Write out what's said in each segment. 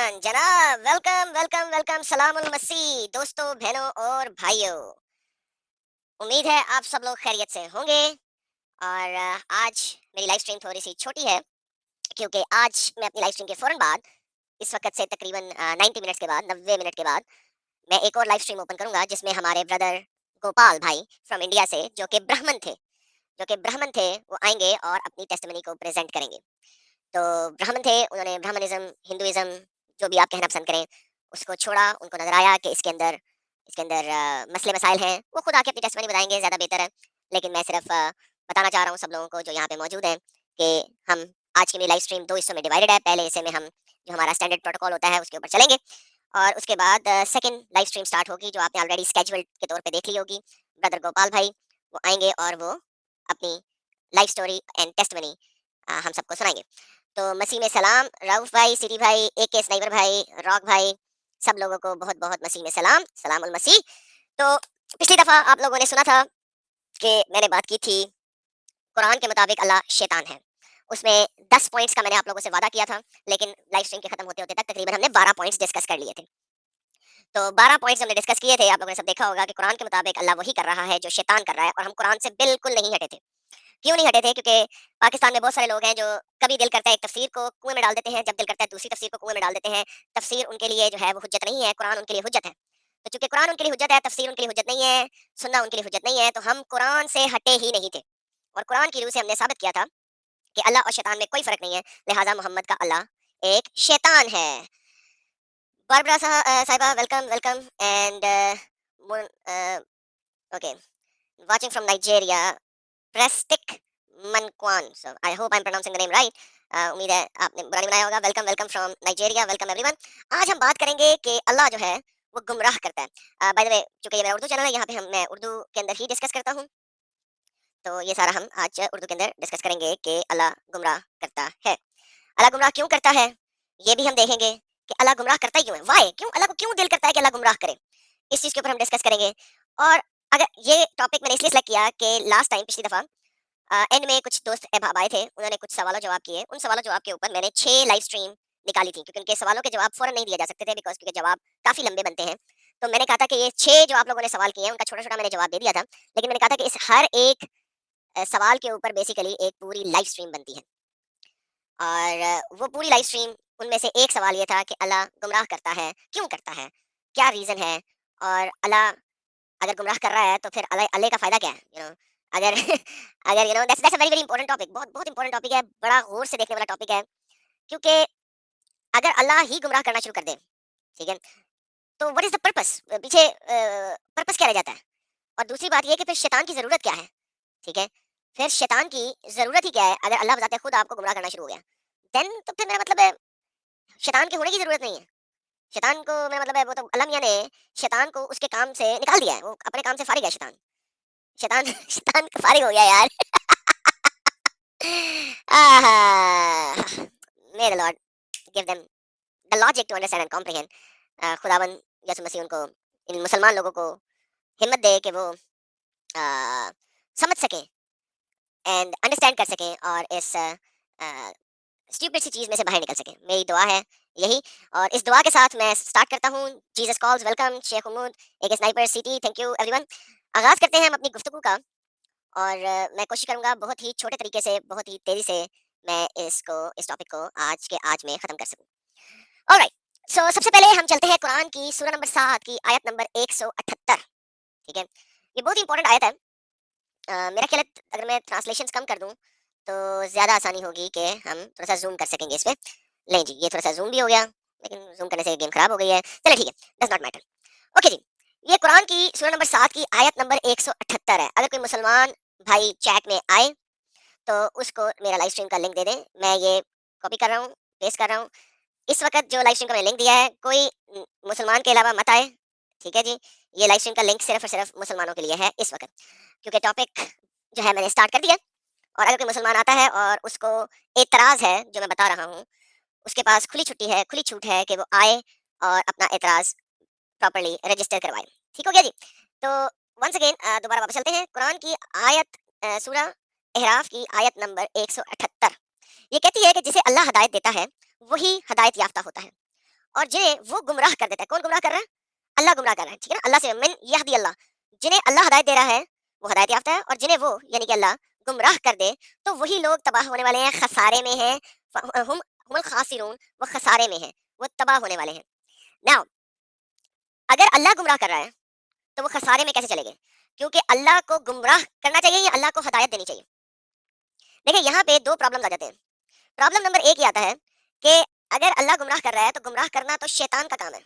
Everyone, जनाब, welcome welcome welcome, सलामुल मसीह, दोस्तों, बहनों और भाइयों। उम्मीद है आप सब लोग खैरियत से होंगे। और आज मेरी लाइव स्ट्रीम थोड़ी सी छोटी है, क्योंकि आज मैं अपनी लाइव स्ट्रीम के फौरन बाद, इस वक्त से तकरीबन 90 मिनट्स के बाद, 90 मिनट के बाद, मैं एक और लाइव स्ट्रीम ओपन करूंगा, जिसमें हमारे ब्रदर गोपाल भाई फ्रॉम इंडिया से, जो कि ब्राह्मण थे, वो आएंगे और अपनी टेस्टिमनी को प्रेजेंट करेंगे। तो ब्राह्मण थे, उन्होंने ब्राह्मणिज्म, हिंदुइज्म, जो भी आप कहना पसंद करें, उसको छोड़ा। उनको नज़र आया कि इसके अंदर मसले मसाइल हैं। वो खुद आके अपनी टेस्टमनी बताएँगे, ज़्यादा बेहतर है। लेकिन मैं सिर्फ़ बताना चाह रहा हूँ सब लोगों को जो यहाँ पे मौजूद हैं, कि हम आज की मेरी लाइव स्ट्रीम 2 हिस्सों में डिवाइडेड है। पहले हिस्से में हम जो हमारा स्टैंडर्ड प्रोटोकॉल होता है, उसके ऊपर चलेंगे, और उसके बाद सेकंड लाइव स्ट्रीम स्टार्ट होगी, जो आपने ऑलरेडी स्केड्यूल्ड के तौर पे देख ली होगी। ब्रदर गोपाल भाई वो आएँगे और वो अपनी लाइफ स्टोरी एंड टेस्टिमनी हम सबको सुनाएँगे। तो मसीह में सलाम, रऊफ भाई, सिटी भाई, एके स्नाइपर भाई, रॉक भाई, सब लोगों को बहुत-बहुत मसीह में सलाम, सलामुल मसीह। तो पिछली दफ़ा आप लोगों ने सुना था कि मैंने बात की थी, कुरान के मुताबिक अल्लाह शैतान है। उसमें 10 पॉइंट्स का मैंने आप लोगों से वादा किया था, लेकिन लाइव स्ट्रीम के खत्म होते-होते तक तकरीबन हमने 12 पॉइंट्स डिस्कस कर लिए थे। तो 12 पॉइंट्स हमने डिस्कस किए थे, आप लोगों ने सब देखा होगा कि कुरान के मुताबिक अल्लाह वही कर रहा है जो शैतान कर रहा है, और हम कुरान से बिल्कुल नहीं हटे थे। क्यों नहीं हटे थे? क्योंकि पाकिस्तान में बहुत सारे लोग हैं जो कभी दिल करता है एक तफसीर को कुएँ में डाल देते हैं, जब दिल करता है दूसरी तफसीर को कुएँ में डाल देते हैं। तफसीर उनके लिए जो है वो हुज्जत नहीं है, कुरान उनके लिए हुज्जत है। तो चूँकि कुरान उनके लिए हुज्जत है, तफसीर उनके लिए हुज्जत नहीं है, सुन्ना उनके लिए हुज्जत नहीं है, तो हम कुरान से हटे ही नहीं थे। और कुरान की रूह से हमने साबित किया था कि अल्लाह और शैतान में कोई फ़र्क नहीं है, लिहाज़ा मोहम्मद का अल्लाह एक शैतान है। बारबरा साहिबा, वेलकम वेलकम, एंड मुन ओके, वाचिंग फ्रॉम नाइजीरिया, प्रेस्टिक मनक्वान, so I hope I am pronouncing the name right. उम्मीद है आपने बुरा नहीं बनाया होगा। Welcome welcome from Nigeria, welcome everyone. आज हम बात करेंगे कि अल्लाह जो है वो गुमराह करता है। बाय द वे, चूंकि ये मेरा उर्दू चैनल है, यहाँ पे मैं उर्दू के अंदर ही डिस्कस करता हूँ। तो ये सारा हम आज उर्दू के अंदर डिस्कस करेंगे कि अल्लाह गुमराह करता है। अल्लाह गुमराह क्यों करता है, ये भी हम देखेंगे कि अल्लाह गुमराह करता ही क्यों है, वाई, क्यों अल्लाह को क्यों दिल करता है कि अल्लाह गुमराह करे। इस चीज़ के ऊपर हम डिस्कस करेंगे। और अगर ये टॉपिक मैंने इसलिए सेलेक्ट किया कि लास्ट टाइम, पिछली दफ़ा, एंड में कुछ दोस्त अब आए थे, उन्होंने कुछ सवालों जवाब किए। उन सवालों जवाब के ऊपर मैंने 6 लाइव स्ट्रीम निकाली थी, क्योंकि उनके सवालों के जवाब फ़ौरन नहीं दिए जा सकते थे, बिकॉज़ क्योंकि जवाब काफ़ी लंबे बनते हैं। तो मैंने कहा था कि ये 6 जो आप लोगों ने सवाल किए हैं, उनका छोटा-छोटा मैंने जवाब दे दिया था। लेकिन मैंने कहा था कि इस हर एक सवाल के ऊपर बेसिकली एक पूरी लाइव स्ट्रीम बनती है। और वो पूरी लाइव स्ट्रीम, उनमें से एक सवाल ये था कि अल्लाह गुमराह करता है, क्यों करता है? क्या रीज़न है? और अल्लाह अगर गुमराह कर रहा है तो फिर अल्लाह अल्लाह का फ़ायदा क्या है? अगर अगर that's that's a very very important topic, बहुत बहुत इंपॉर्टेंट टॉपिक है, बड़ा गौर से देखने वाला टॉपिक है। क्योंकि अगर अल्लाह ही गुमराह करना शुरू कर दे, ठीक है? तो व्हाट इज़ द पर्पस? पीछे पर्पस क्या रह जाता है? और दूसरी बात ये है कि फिर शैतान की ज़रूरत क्या है? ठीक है? फिर शैतान की ज़रूरत ही क्या है? अगर अल्लाह बज़ाते खुद आपको गुमराह करना शुरू हो गया, देन तो फिर मेरा मतलब है शैतान के होने की ज़रूरत नहीं है। शैतान को, मेरा मतलब है, वो तो अल्लाह मियाँ ने शैतान को उसके काम से निकाल दिया है, वो अपने काम से फ़ारिग है शैतान। शैतान शैतान फ़ारिग हो गया यार। आहा! May the Lord give them the logic to understand and comprehend। खुदावंद यीशु मसीह उनको, इन मुसलमान लोगों को हिम्मत दे कि वो समझ सकें एंड अंडरस्टैंड कर सकें, और इस स्टूपिड सी चीज़ में से बाहर निकल सकें। मेरी दुआ है यही। और इस दुआ के साथ मैं स्टार्ट करता हूँ। जीसस कॉल्स, वेलकम शेख उमूद, एक sniper city, thank you everyone. आगाज़ करते हैं हम अपनी गुफ्तगू का। और मैं कोशिश करूँगा बहुत ही छोटे तरीके से, बहुत ही तेज़ी से मैं इस टॉपिक को आज में ख़त्म कर सकूँ। ऑलराइट, सो सबसे पहले हम चलते हैं कुरान की सूरह नंबर 7 की आयत नंबर 178, ठीक है? ये बहुत ही इंपॉर्टेंट आयत है। मेरा ख़्याल है अगर मैं ट्रांसलेशंस कम कर दूँ, तो ज़्यादा आसानी होगी कि हम थोड़ा-सा ज़ूम कर सकेंगे इस पे। लें जी, ये थोड़ा-सा ज़ूम भी हो गया, लेकिन ज़ूम करने से गेम ख़राब हो गई है। चलिए ठीक है, डज़ नॉट मैटर। ओके जी, ये कुरान की सूरह नंबर 7 की आयत नंबर 178 है। अगर कोई मुसलमान भाई चैट में आए, तो उसको मेरा लाइव स्ट्रीम का लिंक दे दें। मैं ये कॉपी कर रहा हूँ, पेस्ट कर रहा हूँ। इस वक़्त जो लाइव स्ट्रीम का मैंने लिंक दिया है, कोई मुसलमान के अलावा मत आए, ठीक है जी? ये लाइव स्ट्रीम का लिंक सिर्फ़ और सिर्फ़ मुसलमानों के लिए है इस वक़्त, क्योंकि टॉपिक जो है मैंने स्टार्ट कर दिया। और अगर कोई मुसलमान आता है और उसको एतराज़ है जो मैं बता रहा हूँ, उसके पास खुली छुट्टी है, खुली छूट है कि वो आए और अपना एतराज़ प्रॉपर्ली रजिस्टर करवाएँ। ठीक हो गया जी? तो वन्स अगेन दोबारा वापस चलते हैं। कुरान की आयत, सूरह अहराफ की आयत नंबर 178, ये कहती है कि जिसे अल्लाह हिदायत देता है, वही हिदायत याफ़्ता होता है, और जिन्हें वो गुमराह कर देता है। कौन गुमराह कर रहा है? अल्लाह गुमराह कर रहा है, ठीक है ना? अल्लाह से मन यहदी अल्लाह, जिन्हें अल्लाह हिदायत दे रहा है वो हिदायत याफ्ता है, और जिन्हें वो यानी कि अल्लाह गुमराह कर दे तो वही लोग तबाह होने वाले हैं, खसारे में हैं। हम हुमुल खासिरून, वो खसारे में हैं, वो तबाह होने वाले हैं। नाउ अगर अल्लाह गुमराह कर रहा है तो वो खसारे में कैसे चलेंगे? क्योंकि अल्लाह को गुमराह करना चाहिए या अल्लाह को हिदायत देनी चाहिए? देखिए यहाँ पे दो प्रॉब्लम आ जाते हैं। प्रॉब्लम नंबर एक ये आता है कि अगर अल्लाह गुमराह कर रहा है तो गुमराह करना तो शैतान का काम है,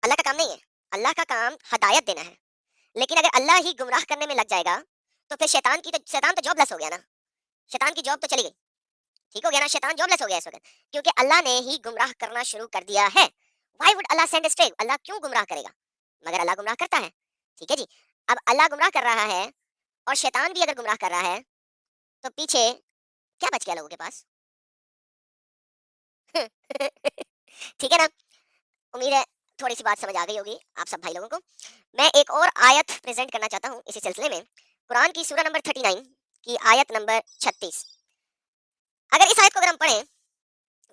अल्लाह का काम नहीं है। अल्लाह का काम हिदायत देना है। लेकिन अगर अल्लाह ही गुमराह करने में लग जाएगा तो फिर शैतान तो जॉबलेस हो गया ना। शैतान की जॉब तो चली गई, ठीक हो गया ना? शैतान जॉबलेस हो गया इस वक्त, क्योंकि अल्लाह ने ही गुमराह करना शुरू कर दिया है। Why would Allah send stray? अल्लाह क्यों गुमराह करेगा? मगर अल्लाह गुमराह करता है, ठीक है जी। अब अल्लाह गुमराह कर रहा है और शैतान भी अगर गुमराह कर रहा है तो पीछे क्या बच गया लोगों के पास? ठीक है ना? उम्मीद है थोड़ी सी बात समझ आ गई होगी आप सब भाई लोगों को। मैं एक और आयत प्रेजेंट करना चाहता हूँ इसी सिलसिले में, कुरान की सूरह नंबर 39 की आयत नंबर 36। अगर इस आयत को अगर हम पढ़ें,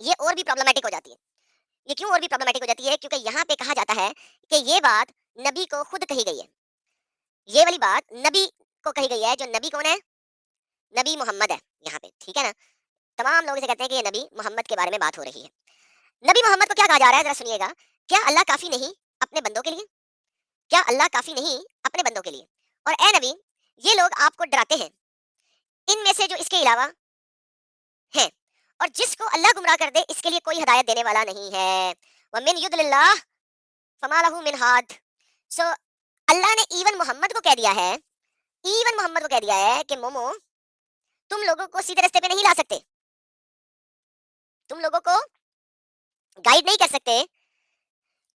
ये और भी प्रॉब्लमेटिक हो जाती है। ये क्यों और भी प्रॉब्लमेटिक हो जाती है? क्योंकि यहाँ पे कहा जाता है कि ये बात नबी को खुद कही गई है। ये वाली बात नबी को कही गई है। जो नबी कौन है? नबी मोहम्मद है यहाँ पे, ठीक है ना? तमाम लोग इसे कहते हैं कि ये नबी मोहम्मद के बारे में बात हो रही है। नबी मोहम्मद को क्या कहा जा रहा है, जरा सुनिएगा। क्या अल्लाह काफी नहीं अपने बंदों के लिए? क्या अल्लाह काफी नहीं अपने बंदों के लिए? और ए नबी, ये लोग आपको डराते हैं इनमें से जो इसके अलावा हैं, और जिसको अल्लाह गुमराह कर दे इसके लिए कोई हिदायत देने वाला नहीं है। वमिन युद्लिल्लाह फमा लहू मिन हाद। सो अल्लाह ने इवन मोहम्मद को कह दिया है, इवन मोहम्मद को कह दिया है कि मोमो, तुम लोगों को सीधे रास्ते पे नहीं ला सकते, तुम लोगों को गाइड नहीं कर सकते,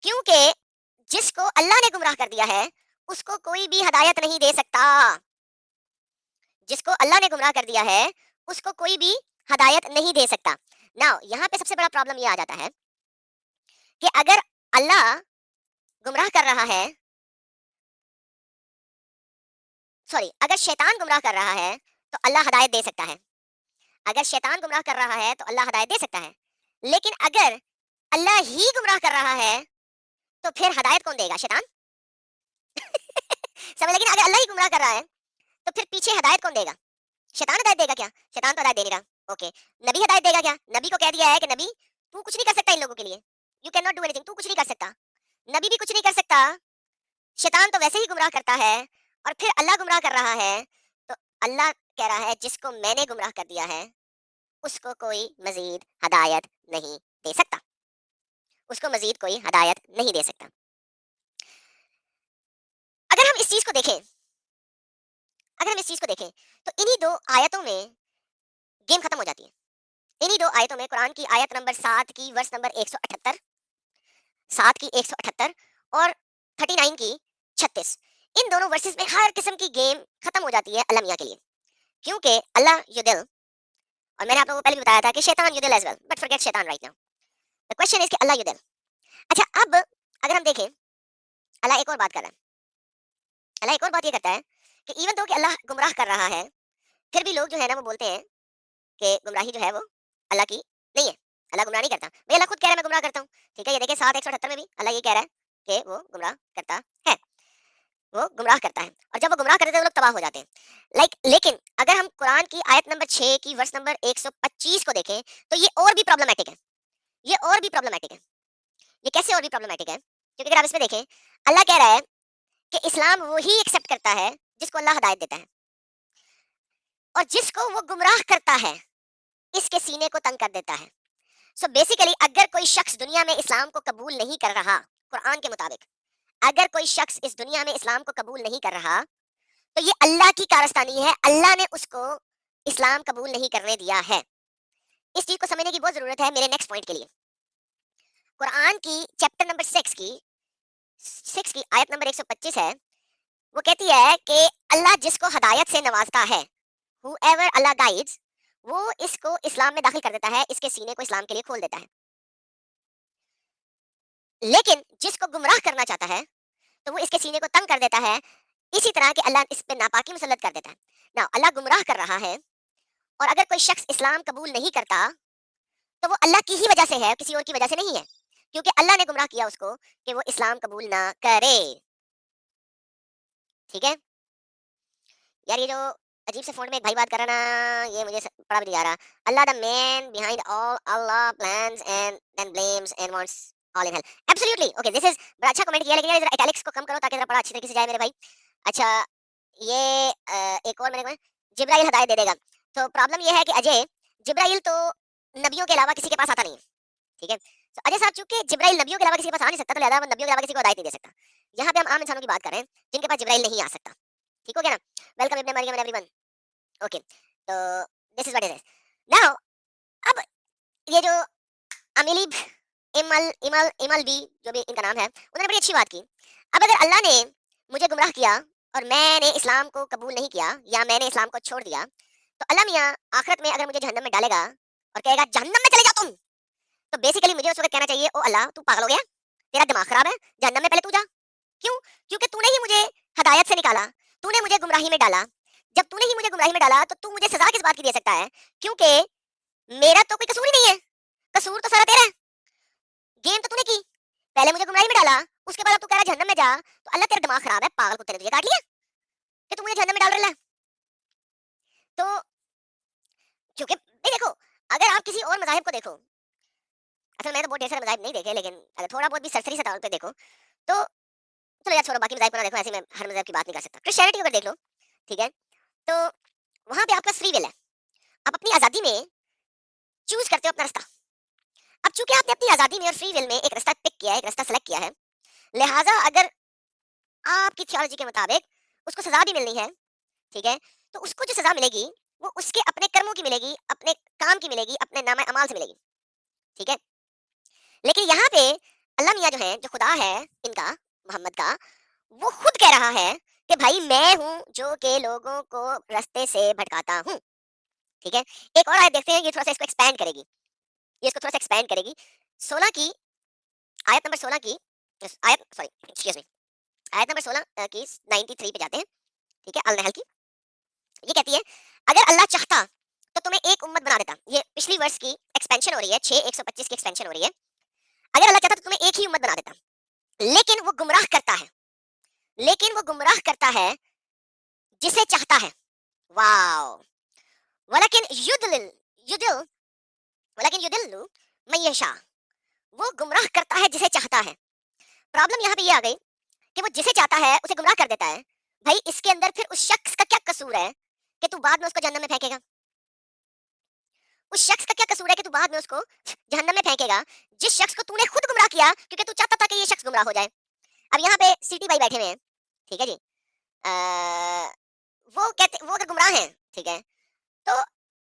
क्योंकि जिसको अल्लाह ने गुमराह कर दिया है उसको कोई भी हिदायत नहीं दे सकता। जिसको अल्लाह ने गुमराह कर दिया है उसको कोई भी हिदायत नहीं दे सकता। नाउ यहाँ पे सबसे बड़ा प्रॉब्लम ये आ जाता है कि अगर अल्लाह गुमराह कर रहा है, सॉरी, अगर शैतान गुमराह कर रहा है तो अल्लाह हिदायत दे सकता है। अगर शैतान गुमराह कर रहा है तो अल्लाह हिदायत दे सकता है। लेकिन अगर अल्लाह ही गुमराह कर रहा है तो फिर हिदायत कौन देगा? शैतान। समझ, लेकिन अगर अल्लाह ही गुमराह कर रहा है तो फिर पीछे हिदायत कौन देगा? शैतान हिदायत देगा क्या? शैतान तो हिदायत दे नहीं रहा। ओके, नबी हिदायत देगा क्या? नबी को कह दिया है कि नबी तू कुछ नहीं कर सकता इन लोगों के लिए, you can not do anything, तू कुछ नहीं कर सकता। नबी भी कुछ नहीं कर सकता, शैतान तो वैसे ही गुमराह करता है, और फिर अल्लाह गुमराह कर रहा है। तो अल्लाह कह रहा है जिसको मैंने गुमराह कर दिया है उसको कोई मजीद हदायत नहीं दे सकता, उसको मजीद कोई हदायत नहीं दे सकता। अगर हम इस चीज को देखें, अगर हम इस चीज को देखें तो इन्हीं दो आयतों में गेम खत्म हो जाती है। इन्हीं दो आयतों में, कुरान की आयत नंबर 7 की वर्स नंबर 178, 7 की 178 और 39 की 36, इन दोनों वर्सेस में हर किस्म की गेम खत्म हो जाती है अल्लाह मियां के लिए। क्योंकि अल्लाह युदिल, और मैंने आप लोगों को पहले भी बताया था कि शैतान युदिल एज वेल, बट फॉरगेट शैतान right now. The question is कि अल्लाह युदिल। अच्छा, अब अगर हम देखें, अल्लाह एक और बात कर रहा है। अल्लाह एक और बात ये करता है कि इवन दो कि अल्लाह गुमराह कर रहा है, फिर भी लोग जो है ना वो बोलते हैं कि गुमराही जो है वो अल्लाह की नहीं है, अल्लाह गुमराह नहीं करता। भाई अल्लाह खुद कह रहा है मैं गुमराह करता हूँ, ठीक है? ये देखिए 7:178 में भी अल्लाह ये कह रहा है कि वो गुमराह करता है, वो गुमराह करता है, और जब वो गुमराह करते हैं तो लोग तबाह हो जाते हैं। लेकिन अगर हम कुरान की आयत नंबर 6 की वर्स नंबर 125 को देखें तो ये और भी प्रॉब्लमेटिक है। ये और भी प्रॉब्लमेटिक है। ये कैसे और भी प्रॉब्लमेटिक है? क्योंकि अगर आप इसमें देखें, अल्लाह कह रहा है कि इस्लाम वो ही एक्सेप्ट करता है जिसको अल्लाह हिदायत देता है, और जिसको वो गुमराह करता है इसके सीने को तंग कर देता है। सो बेसिकली अगर कोई शख्स दुनिया में इस्लाम को कबूल नहीं कर रहा, कुरान के मुताबिक अगर कोई शख्स इस दुनिया में इस्लाम को कबूल नहीं कर रहा तो ये अल्लाह की कारस्तानी है, अल्लाह ने उसको इस्लाम कबूल नहीं करने दिया है। इस चीज को समझने की बहुत जरूरत है मेरे नेक्स्ट पॉइंट के लिए। कुरान की चैप्टर नंबर 6 की आयत नंबर 125 है, वो कहती है कि अल्लाह जिसको हदायत से नवाजता है, whoever अल्लाह गाइड्स, वो इसको इस्लाम में दाखिल कर देता है, इसके सीने को इस्लाम के लिए खोल देता है। लेकिन जिसको गुमराह करना चाहता है तो वो इसके सीने को तंग कर देता है, इसी तरह के अल्लाह इस पे नापाकी मुसल्लत कर देता है ना। अल्लाह गुमराह कर रहा है, और अगर कोई शख्स इस्लाम कबूल नहीं करता तो वो अल्लाह की ही वजह से है, किसी और की वजह से नहीं है। क्योंकि अल्लाह ने गुमराह किया उसको कि वो इस्लाम कबूल ना करे। ठीक है? यार ये जो अजीब से फ़ॉन्ट में एक भाई बात कर रहा ना, ये मुझे पढ़ा भी नहीं जा रहा। Allah the man behind all, Allah plans and then blames and wants all in hell. Absolutely okay, this is बड़ा अच्छा कमेंट किया, लेकिन यार जरा इटैलिक्स को कम करो ताकि जरा पढ़ा अच्छी तरीके से जाए मेरे भाई। अच्छा, ये एक और मैंने कहा जिब्राइल हिदायत दे देगा। तो प्रॉब्लम ये है कि अजय, जिब्राइल तो नबियों के अलावा किसी के पास आता नहीं है। ठीक है? तो अजय साहब चूंकि जिब्राइल नबियों के अलावा किसी के पास आ नहीं सकता, तो लिहाजा वो नबियों के अलावा किसी को हिदायत नहीं दे सकता। यहाँ पे हम आम इंसानों की बात कर रहे हैं जिनके पास जिब्राइल नहीं आ सकता। ठीक हो गया ना? Welcome Ibn Maryam and everyone. Okay, तो this is what it is now. अब ये जो अमीलिब इमल बी, जो भी इनका नाम है, उन्होंने बड़ी अच्छी बात की। अब अगर अल्लाह ने मुझे गुमराह किया और मैंने इस्लाम को कबूल नहीं किया या मैंने इस्लाम को छोड़ दिया, तो अल्लाह मियाँ आखिरत में अगर मुझे जहन्नम में डालेगा और कहेगा जहन्नम में चले जाओ तुम, तो बेसिकली मुझे उस वक्त कहना चाहिए, ओ अल्लाह तू पागल हो गया, तेरा दिमाग खराब है, जहन्नम में पहले तू जा। क्यों? क्योंकि तूने ही मुझे हदायत से निकाला, तूने मुझे गुमराही में डाला। जब तूने ही मुझे गुमराही में डाला, तो तू मुझे सजा किस बात की दे सकता है? क्योंकि मेरा तो कोई कसूर ही नहीं है, कसूर तो सारा तेरा है। गेम तो तूने की, पहले मुझे गुमराही में डाला, उसके बाद अब तू कह रहा है जहन्नम में जा। तो अल्लाह तेरा दिमाग खराब है, पागल कुत्ते ने तुझे काट लिया कि तू मुझे जहन्नम में डाल रहा है। तो क्योंकि भाई देखो, अगर आप किसी और मज़ाहिब को देखो, असल मैंने तो बहुत ढेर सारे मज़ाहिब नहीं देखे, लेकिन अगर थोड़ा बहुत भी सरसरी से तौर पे देखो, तो चलो यार छोड़ो, बाकी मज़ाहिब को ना देखो, ऐसे मैं हर मज़हब की बात नहीं कर सकता। क्रिश्चियनिटी को अगर देख लो, ठीक है? तो वहाँ पे आपका फ्री विल है, आप अपनी आज़ादी में चूज़ करते हो अपना रास्ता। अब चूँकि आपने अपनी आज़ादी में और फ्री विल में एक रास्ता पिक किया है, एक रास्ता सेलेक्ट किया है, लिहाज़ा अगर आपकी थियोलॉजी के मुताबिक उसको सज़ा भी मिलनी है, ठीक है? तो उसको जो सज़ा मिलेगी, वो उसके अपने कर्मों की मिलेगी, अपने काम की मिलेगी, अपने नाम-ए-अमाल से मिलेगी, ठीक है? लेकिन यहाँ पे अल्लाह मियाँ जो है, जो खुदा है इनका, मोहम्मद का, वो खुद कह रहा है कि भाई मैं हूँ जो कि लोगों को रास्ते से भटकाता हूँ, ठीक है? एक और आयत देखते हैं, ये थोड़ा-सा इसको एक्सपैंड करेगी, ये इसको थोड़ा-सा एक्सपैंड करेगी। 16 की आयत नंबर 16 की आयत सॉरी एक्सक्यूज़ मी, आयत नंबर 16 की 93 पे जाते हैं, ठीक है? अल-नहल की। ये कहती है, अगर अल्लाह चाहता तो तुम्हें एक उम्मत बना देता। ये पिछली वर्ष की एक्सपेंशन हो रही है, 6:125 की एक्सपेंशन हो रही है। अगर अल्लाह चाहता तो तुम्हें एक ही उम्मत बना देता। लेकिन वो गुमराह करता है, लेकिन वो गुमराह करता है जिसे चाहता है। वाओ! वलकिन युदिल वलकिन युदिल्लु मन यशा। वो गुमराह करता है जिसे चाहता है। प्रॉब्लम यहाँ पे ये आ गई कि वो जिसे चाहता है उसे गुमराह कर देता है। भाई इसके अंदर फिर उस शख्स का क्या कसूर है कि तू बाद में उसको जहन्नम में फेंकेगा? उस शख्स का क्या कसूर है कि तू बाद में उसको जहन्नम में फेंकेगा, जिस शख्स को तूने खुद गुमराह किया क्योंकि तू चाहता था कि ये शख्स गुमराह हो जाए। अब यहाँ पे सिटी भाई बैठे हुए हैं, ठीक है जी? वो अगर गुमराह हैं, ठीक है? तो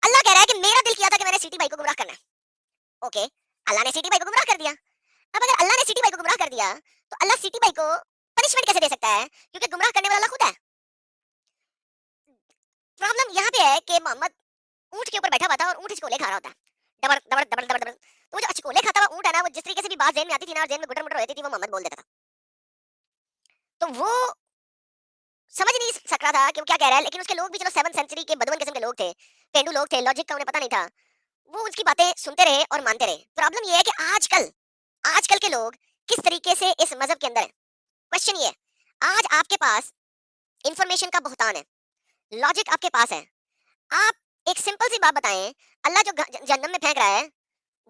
अल्लाह कह रहा है कि मेरा दिल किया था कि मैंने सिटी भाई को गुमराह करना है। ओके, अल्लाह ने सिटी भाई को गुमराह कर दिया। अब अगर अल्लाह ने सिटी भाई को गुमराह कर दिया, तो अल्लाह सिटी भाई को पनिशमेंट कैसे दे सकता है? क्योंकि गुमराह करने वाला अल्लाह खुद है। प्रॉब्लम यहाँ पे है कि मोहम्मद ऊँट के ऊपर बैठा हुआ था और ऊँट हिचकोले खा रहा होता है। दबड़, दबड़, दबड़, दबड़, दबड़। तो वो जो हिचकोले खाता हुआ ऊँट है ना, वो जिस तरीके से भी बात ज़हन में आती थी ना और ज़हन में गुटर-मुटर रहती थी, वो मोहम्मद बोल देता था। तो वो समझ नहीं सक रहा था कि वो क्या कह रहा है, लेकिन उसके लोग भी चलो 7th सेंचुरी के बदवन किस्म के लोग थे, पेंडू लोग थे, लॉजिक का उन्हें पता नहीं था। वो उसकी बातें सुनते रहे और मानते रहे। प्रॉब्लम ये है कि आजकल के लोग किस तरीके से इस मज़हब के अंदर हैं। क्वेश्चन ये है, आज आपके पास इन्फॉर्मेशन का बहुतान है, लॉजिक आपके पास है। आप एक सिंपल सी बात बताएँ, अल्लाह जो जहन्नम में फेंक रहा है,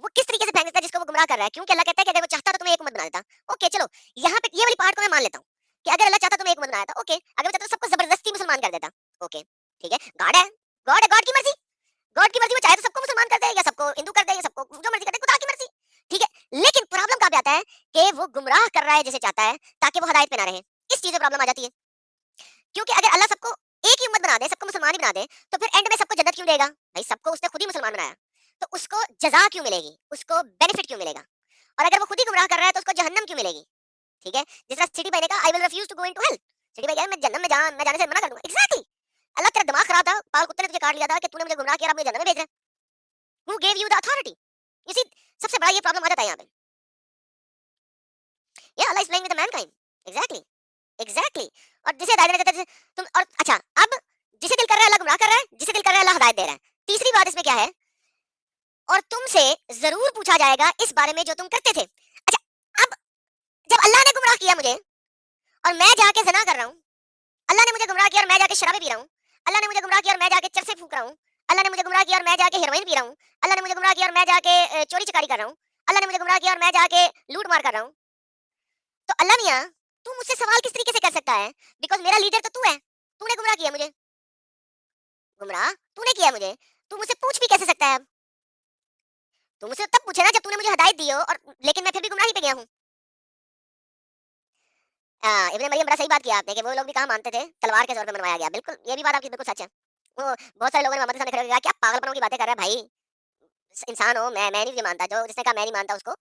वो किस तरीके से फेंक देता है जिसको वो गुमराह कर रहा है? क्योंकि अल्लाह कहता है कि अगर वो चाहता तो तुम्हें एक उम्मत बना देता। ओके चलो, यहाँ पे ये वाली पार्ट को मैं मान लेता हूँ कि अगर अल्लाह चाहता तो तुम्हें एक उम्मत बना देता। ओके, अगर वो चाहता तो सबको ज़बरदस्ती मुसलमान कर देता। ओके, ठीक है, गॉड है, गॉड की मर्ज़ी। गॉड की मर्ज़ी, वो चाहे तो सबको मुसलमान कर दे या सबको हिंदू कर दे या सबको जो मर्ज़ी कर दे, खुदा की मर्ज़ी। ठीक है, लेकिन प्रॉब्लम कहाँ पे आता है कि वो गुमराह कर रहा है जिसे चाहता है ताकि वो हिदायत पे ना रहे। इस चीज़ में प्रॉब्लम आ जाती है। क्योंकि अगर अल्लाह सबको एक ही उम्मत बना दे, सबको मुसलमान ही बना दे, तो फिर एंड में सबको जन्नत क्यों देगा? भाई सबको उसने खुद ही मुसलमान बनाया। तो उसको जज़ा क्यों मिलेगी? उसको बेनिफिट क्यों मिलेगा? और अगर वो खुद ही गुमराह कर रहा है तो उसको जहन्नम क्यों मिलेगी? ठीक है? जिस तरह सिटी भाई ने कहा I will refuse to go into hell. City भाई कह रहा है मैं जहन्नम में मैं जाने से मना कर दूंगा। एग्जैक्टली। अल्लाह तेरा दिमाग खराब था, पागल कुत्ते ने तुझे काट लिया था कि तूने मुझे गुमराह किया और अब मुझे जहन्नम में भेज रहा है। Who gave you the authority? You see, सबसे बड़ा ये प्रॉब्लम आ जाता है यहाँ पे। या Allah is playing with the mankind. Exactly, exactly. और जिसे हिदायत देता है तुम, और अच्छा अब जिसे दिल कर रहा है अल्लाह गुमराह कर रहा है, जिसे दिल कर रहा है अल्लाह हिदायत दे रहा है। तीसरी बात इसमें क्या है? और तुमसे जरूर पूछा जाएगा इस बारे में जो तुम करते थे। अच्छा, जब अल्लाह ने गुमराह किया मुझे और मैं जाके ज़िना कर रहा हूँ, अल्लाह ने मुझे गुमराह किया और मैं जाके शराबें पी रहा हूँ, अल्लाह ने मुझे गुमराह किया और मैं जाके चरसे फूँक रहा हूँ, अल्लाह ने मुझे गुमराह किया और मैं जाके हेरोइन पी रहा हूँ, अल्लाह ने मुझे गुमराह किया और मैं जाके चोरी-चकारी कर रहा हूँ, अल्लाह ने मुझे गुमराह किया और मैं जाके लूट-मार कर रहा हूँ। तो अल्लाह मियाँ, तू मुझसे सवाल किस तरीके से कर सकता है? बिकॉज़ मेरा लीडर तो तू है। तूने गुमराह किया मुझे। गुमराह तूने किया मुझे। तू मुझसे पूछ भी कैसे सकता है अब? तू मुझसे तब पूछे ना जब तूने मुझे हिदायत दी हो और लेकिन मैं फिर भी गुमराही पे गया हूँ। इब्न मरियम बड़ा सही बात किया आपने कि वो लोग भी कहाँ मानते थे, तलवार के ज़ोर पे मनवाया गया। बिल्कुल, ये भी बात आपकी बिल्कुल सच है। वो बहुत सारे लोगों ने मोहम्मद के सामने खड़े होके कहा, "क्या पागलपनों की बातें कर रहा है भाई? इंसान हो, मैं नहीं मानता।" जो जिसने कहा मैं नहीं मानता उसको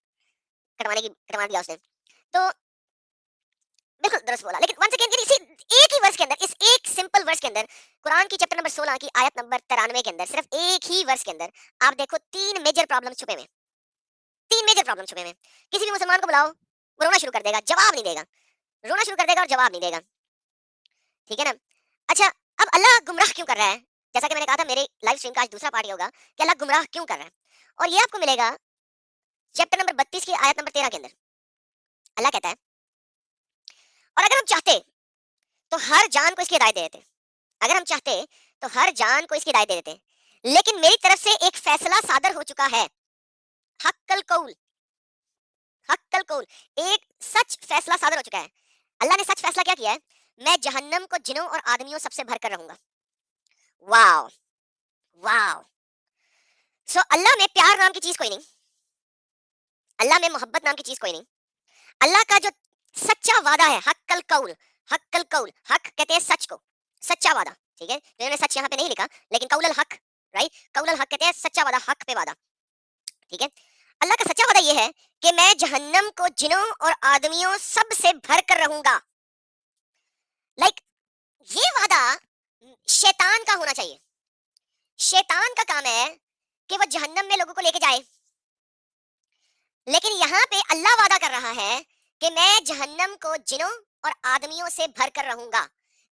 कटवा दिया उसने। तो बिल्कुल दुरुस्त बोला। लेकिन वन्स अगेन इसी एक ही वर्स के अंदर, इस एक सिंपल वर्स के अंदर, कुरान की चैप्टर नंबर 16 की आयत नंबर 93 के अंदर, सिर्फ एक ही वर्स के अंदर आप देखो 3 मेजर प्रॉब्लम्स छुपे हुए हैं। 3 मेजर प्रॉब्लम छुपे हुए हैं। किसी भी मुसलमान को बुलाओ, वो रोना शुरू कर देगा, जवाब नहीं देगा। रोना शुरू कर देगा और जवाब नहीं देगा। ठीक है ना? अच्छा, अब अल्लाह गुमराह क्यों कर रहा है? जैसा कि मैंने कहा था मेरे लाइव स्ट्रीम का आज दूसरा पार्ट ये होगा कि अल्लाह गुमराह क्यों कर रहा है? और ये आपको मिलेगा चैप्टर नंबर 32 की आयत नंबर 13 के अंदर। अल्लाह कहता है, और अगर हम चाहते तो हर जान को इसकी हिदायत दे देते। अगर हम चाहते तो हर जान को इसकी हिदायत दे देते। लेकिन मेरी तरफ से एक फैसला सादर हो चुका है। हक्कल कौल, हक्कल कौल, एक सच फैसला सादर हो चुका है। अल्लाह ने सच फैसला क्या किया है? मैं जहन्नम को जिनों और आदमियों सबसे भरकर रहूंगा। Wow, wow. सो अल्लाह में प्यार नाम की चीज कोई नहीं, अल्लाह में मोहब्बत नाम की चीज कोई नहीं। अल्लाह का जो सच्चा वादा है, हक्कल कौल, हक्कल कौल, हक कहते हैं सच को, सच्चा वादा। ठीक है, तो इन्होंने सच यहाँ पे नहीं लिखा, लेकिन कौलल हक, राइट, कौलल हक कहते हैं सच्चा वादा, हक पे वादा। ठीक है, अल्लाह का सच्चा वादा ये है कि मैं जहन्नम को जिनों और आदमियों सब से भर कर रहूंगा। लाइक ये वादा शैतान का होना चाहिए। शैतान का काम है कि वो जहन्नम में लोगों को लेके जाए, लेकिन यहाँ पे अल्लाह वादा कर रहा है कि मैं जहन्नम को जिनों और आदमियों से भर कर रहूंगा।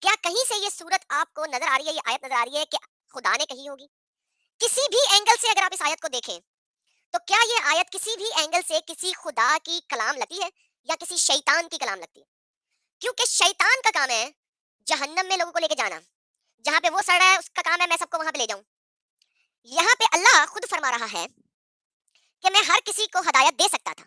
क्या कहीं से ये सूरत आपको नजर आ रही है, ये आयत नजर आ रही है कि खुदा ने कही होगी? किसी भी एंगल से अगर आप इस आयत को देखें, तो क्या ये आयत किसी भी एंगल से किसी खुदा की कलाम लगती है या किसी शैतान की कलाम लगती है? क्योंकि शैतान का काम है जहन्नम में लोगों को लेके जाना, जहां पे वो सड़ रहा है उसका काम है मैं सबको वहां पे ले जाऊं। यहाँ पे अल्लाह खुद फरमा रहा है कि मैं हर किसी को हदायत दे सकता था,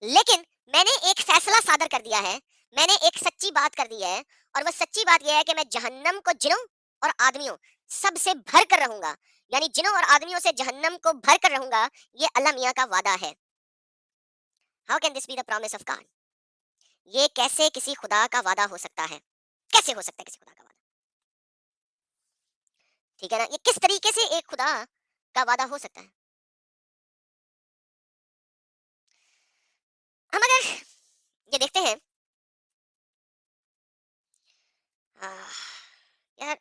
लेकिन मैंने एक फैसला सादर कर दिया है, मैंने एक सच्ची बात कर दी है, और वह सच्ची बात यह है कि मैं जहन्नम को जिनों और आदमियों सबसे भर कर रहूंगा। यानी जिनों और आदमियों से जहन्नम को भर कर रहूंगा, ये अल्लाह मियाँ का वादा है। How can this be the promise of God? ये कैसे किसी खुदा का वादा हो सकता है? कैसे हो सकता है किसी खुदा का वादा? ठीक है ना, ये किस तरीके से एक खुदा का वादा हो सकता है? हम अगर ये देखते हैं, आह, यार,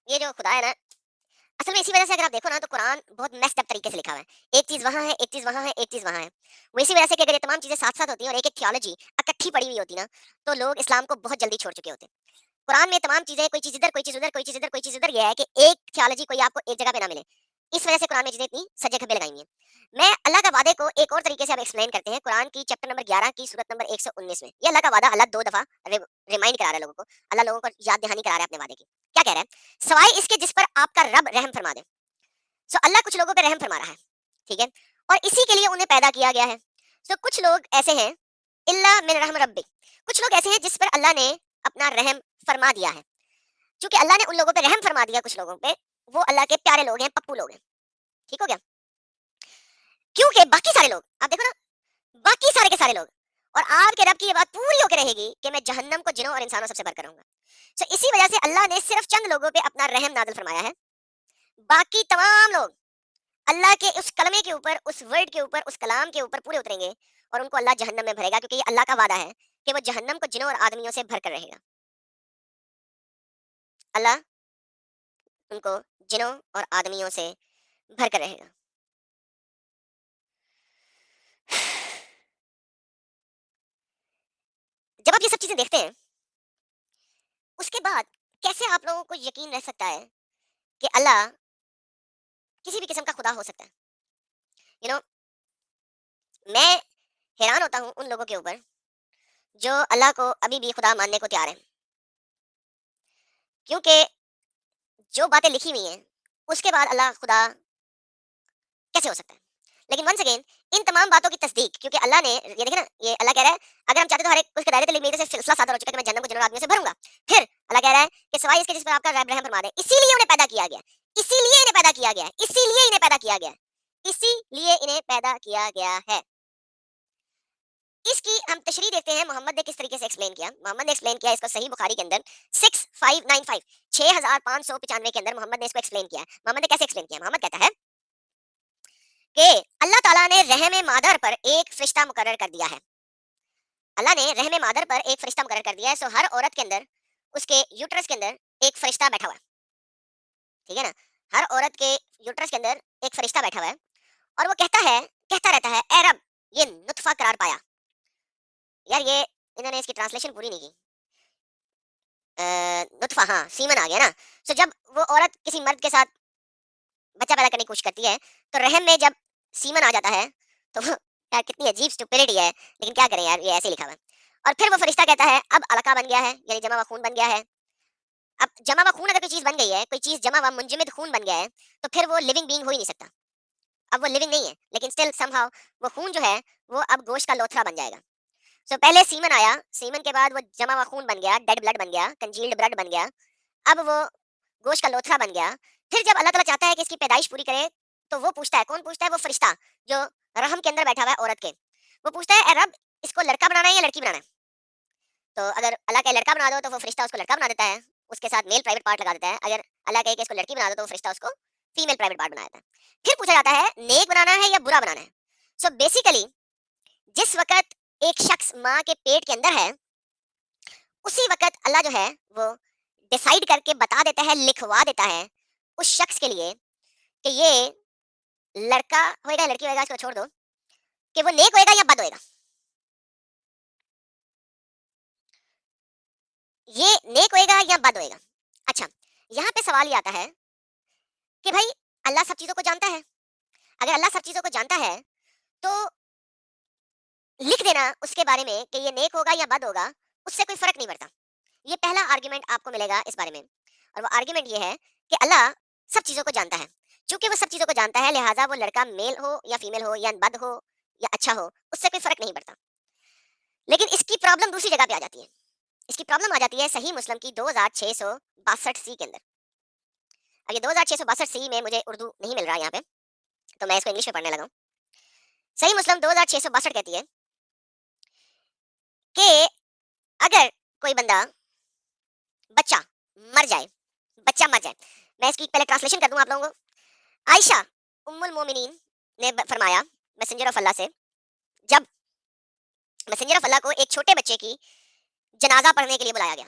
ये जो खुदा है ना, असल में इसी वजह से अगर आप देखो ना तो कुरान बहुत मेस्ड अप तरीके से लिखा हुआ है। एक चीज वहां है, एक चीज वहां है, एक चीज वहां है। वो इसी वजह से कि अगर ये तमाम चीजें साथ साथ होती हैं और एक एक थियोलॉजी इकट्ठी पड़ी हुई होती ना, तो लोग इस्लाम को बहुत जल्दी छोड़ चुके होते। कुरान में तमाम चीजें, कोई चीज इधर, कोई चीज उधर, कोई चीज इधर, कोई चीज उधर, ये है कि एक थियोलॉजी कोई आपको एक जगह पे ना मिले। इस वजह से कुरान में चीजें इतनी सजे खब्बे लगाई हुई हैं। मैं अल्लाह का वादे को एक और तरीके से अब एक्सप्लेन करते हैं, कुरान की चैप्टर नंबर 11 की सूरत नंबर 119 में। ये अल्लाह का वादा अल्लाह दो दफा रिमाइंड करा रहा है लोगों को। अल्लाह लोगों को याद दहानी करा रहा है अपने वादे की। क्या कह रहा है? सवाए इसके जिस पर आपका रब रहम फरमा दे। सो अल्लाह कुछ लोगों पे रहम फरमा रहा है, ठीक है, और इसी के लिए उन्हें पैदा किया गया है। सो कुछ लोग ऐसे हैं, इल्ला मिन रहम रब्बी, कुछ लोग ऐसे हैं जिस पर अल्लाह ने अपना रहम फरमा दिया है। क्योंकि अल्लाह ने उन लोगों पे रहम फरमा दिया कुछ लोगों पे, वो अल्लाह के प्यारे लोग हैं, पप्पू लोग हैं। ठीक हो गया? क्योंकि बाकी सारे लोग, आप देखो ना, बाकी सारे के सारे लोग, और आपके रब की ये बात पूरी होकर रहेगी कि मैं जहन्नम को जिनों और इंसानों सबसे भर करूंगा। सो इसी वजह से अल्लाह ने सिर्फ चंद लोगों पे अपना रहम नाज़िल फरमाया है। बाकी तमाम लोग अल्लाह के उस कलमे के ऊपर, उस वर्ड के ऊपर, उस कलाम के ऊपर पूरे उतरेंगे, और उनको अल्लाह जहन्नम में भरेगा, क्योंकि ये अल्लाह का वादा है कि वो जहन्नम को जिनों और आदमियों से भरकर रहेगा। अल्लाह उनको जिनों और आदमियों से भरकर रहेगा। जब आप ये सब चीजें देखते हैं, उसके बाद कैसे आप लोगों को यकीन रह सकता है कि अल्लाह किसी भी किस्म का खुदा हो सकता है? यू you नो know, मैं हैरान होता हूँ उन लोगों के ऊपर जो अल्लाह को अभी भी खुदा मानने को तैयार हैं। क्योंकि जो बातें लिखी हुई हैं, उसके बाद अल्लाह खुदा कैसे हो सकता है? लेकिन वंस अगेन इन तमाम बातों की तस्दीक, क्योंकि अल्लाह ने ये देखे ना, ये अल्लाह कह रहा है अगर हम चाहते तो हर एक उसके दायरे तक लेकिन से सिलसिला सादर हो चुका है कि मैं जन्नत को जनरल आदमियों से भरूंगा। फिर अल्लाह कह रहा है कि सिवाय इसके जिस पर आपका रब रहम फरमा दे, इसीलिए उन्हें पैदा किया गया, इसीलिए इन्हें पैदा किया गया, इसीलिए इन्हें पैदा किया गया, इसीलिए इन्हें पैदा किया गया है। इसकी हम तशरीह देखते हैं मोहम्मद ने किस तरीके से एक्सप्लेन किया। मोहम्मद ने एक्सप्लेन किया इसको सही बुखारी के अंदर 6595 6595 के अंदर मोहम्मद ने इसको एक्सप्लेन किया है। मोहम्मद ने कैसे एक्सप्लेन किया? मोहम्मद कहता है कि अल्लाह ताला ने रहम मादर पर एक फरिश्ता मुकर्रर कर दिया है। अल्लाह ने रहम मादर पर एक फरिश्ता मुकर्रर कर दिया है। सो हर औरत के अंदर, उसके यूट्रस के अंदर एक फरिश्ता बैठा हुआ है। ठीक है ना? हर औरत के यूट्रस के अंदर एक फरिश्ता बैठा हुआ है और वो कहता रहता है, ए रब, ये नुत्फा करार पाया। यार ये इन्होंने इसकी ट्रांसलेशन पूरी नहीं की। नुत्फा, हाँ, सीमन आ गया ना। सो जब वो औरत किसी मर्द के साथ बच्चा पैदा करने की कोशिश करती है, तो रहम में जब सीमन आ जाता है, तो वो यार कितनी अजीब स्टुपिडिटी है, लेकिन क्या करें यार, ये ऐसे लिखा हुआ है। और फिर वो फरिश्ता कहता है, अब अलका बन गया है, यानी जमा हुआ खून बन गया है। अब जमा हुआ खून अगर कोई चीज़ बन गई है, कोई चीज़ जमा हुआ मुंजमद खून बन गया है, तो फिर वो लिविंग बीइंग हो ही नहीं सकता। अब वो लिविंग नहीं है, लेकिन स्टिल समहाउ वो खून जो है, वो अब गोश्त का लोथड़ा बन जाएगा। सो पहले सीमन आया, सीमन के बाद वो जमा हुआ खून बन गया, डेड ब्लड बन गया, कंजील्ड ब्लड बन गया। अब वो गोश्त का लोथड़ा बन गया। फिर जब अल्लाह ताला चाहता है कि इसकी पैदाइश पूरी करे, तो वो पूछता है, कौन पूछता है? वो फरिश्ता जो रहम के अंदर बैठा हुआ है औरत के। वो पूछता है, ए रब, इसको लड़का बनाना है या लड़की बनाना है? तो अगर अल्लाह कहे लड़का बना दो, तो वो फरिश्ता उसको लड़का बना देता है, उसके साथ मेल प्राइवेट पार्ट लगा देता है। अगर अल्लाह कहे कि इसको लड़की बना दो, तो वो फरिश्ता उसको फीमेल प्राइवेट पार्ट बना देता है। फिर पूछा जाता है, नेक बनाना है या बुरा बनाना है? सो बेसिकली जिस वक़्त एक शख्स माँ के पेट के अंदर है, उसी वक़्त अल्लाह जो है वो डिसाइड करके बता देता है, लिखवा देता है उस शख्स के लिए कि ये लड़का होएगा, लड़की होएगा, इसको छोड़ दो, कि वो नेक होएगा या बद होएगा। ये नेक होएगा या बद होएगा। अच्छा, यहाँ पे सवाल ये आता है कि भाई अल्लाह सब चीज़ों को जानता है। अगर अल्लाह सब चीज़ों को जानता है, तो लिख देना उसके बारे में कि ये नेक होगा या बद होगा, उससे कोई फ़र्क नहीं पड़ता। ये पहला आर्गुमेंट आपको मिलेगा इस बारे में। और वो आर्गुमेंट ये है कि अल्लाह सब चीज़ों को जानता है। चूँकि वो सब चीज़ों को जानता है, लिहाज़ा वो लड़का मेल हो या फीमेल हो या बद हो या अच्छा हो, उससे कोई फ़र्क नहीं पड़ता। लेकिन इसकी प्रॉब्लम दूसरी जगह पे आ जाती है। इसकी प्रॉब्लम आ जाती है सही मुस्लिम की 2662 सी के अंदर। अब ये 2662 सी में मुझे उर्दू नहीं मिल रहा है यहाँ पे, तो मैं इसको इंग्लिश में पढ़ने लगा हूँ। सही मुस्लिम 2662 कहती है कि अगर कोई बंदा बच्चा मर जाए, बच्चा मर जाए। मैं इसकी पहले ट्रांसलेशन कर दूँ आप लोगों को। आयशा उम्मुल मोमिनीन ने फरमाया मैसेंजर ऑफ अल्लाह से, जब मैसेंजर ऑफ अल्लाह को एक छोटे बच्चे की जनाजा पढ़ने के लिए बुलाया गया।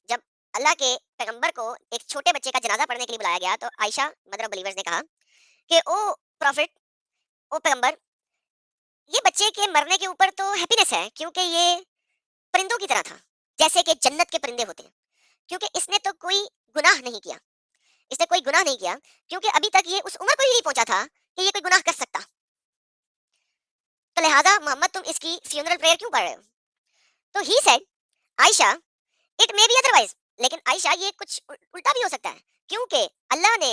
जब अल्लाह के पैगंबर को एक छोटे बच्चे का जनाजा पढ़ने के लिए बुलाया गया, तो आयशा मदर ऑफ बिलीवर्स ने कहा कि ओ प्रॉफिट, ओ पैगंबर, ये बच्चे के मरने के ऊपर तो हैप्पीनेस है, क्योंकि ये परिंदों की तरह था, जैसे कि जन्नत के परिंदे होते हैं। क्योंकि इसने तो कोई गुनाह नहीं किया, इसने कोई गुनाह नहीं किया, क्योंकि अभी तक ये उस उम्र को ही नहीं पहुंचा था कि ये कोई गुनाह कर सकता। तो लिहाजा मोहम्मद तुम इसकी फ्यूनरल प्रेयर क्यों पढ़ रहे हो? तो he said, Ayesha, it may be otherwise, लेकिन आयशा ये कुछ उल्टा भी हो सकता है, क्योंकि अल्लाह ने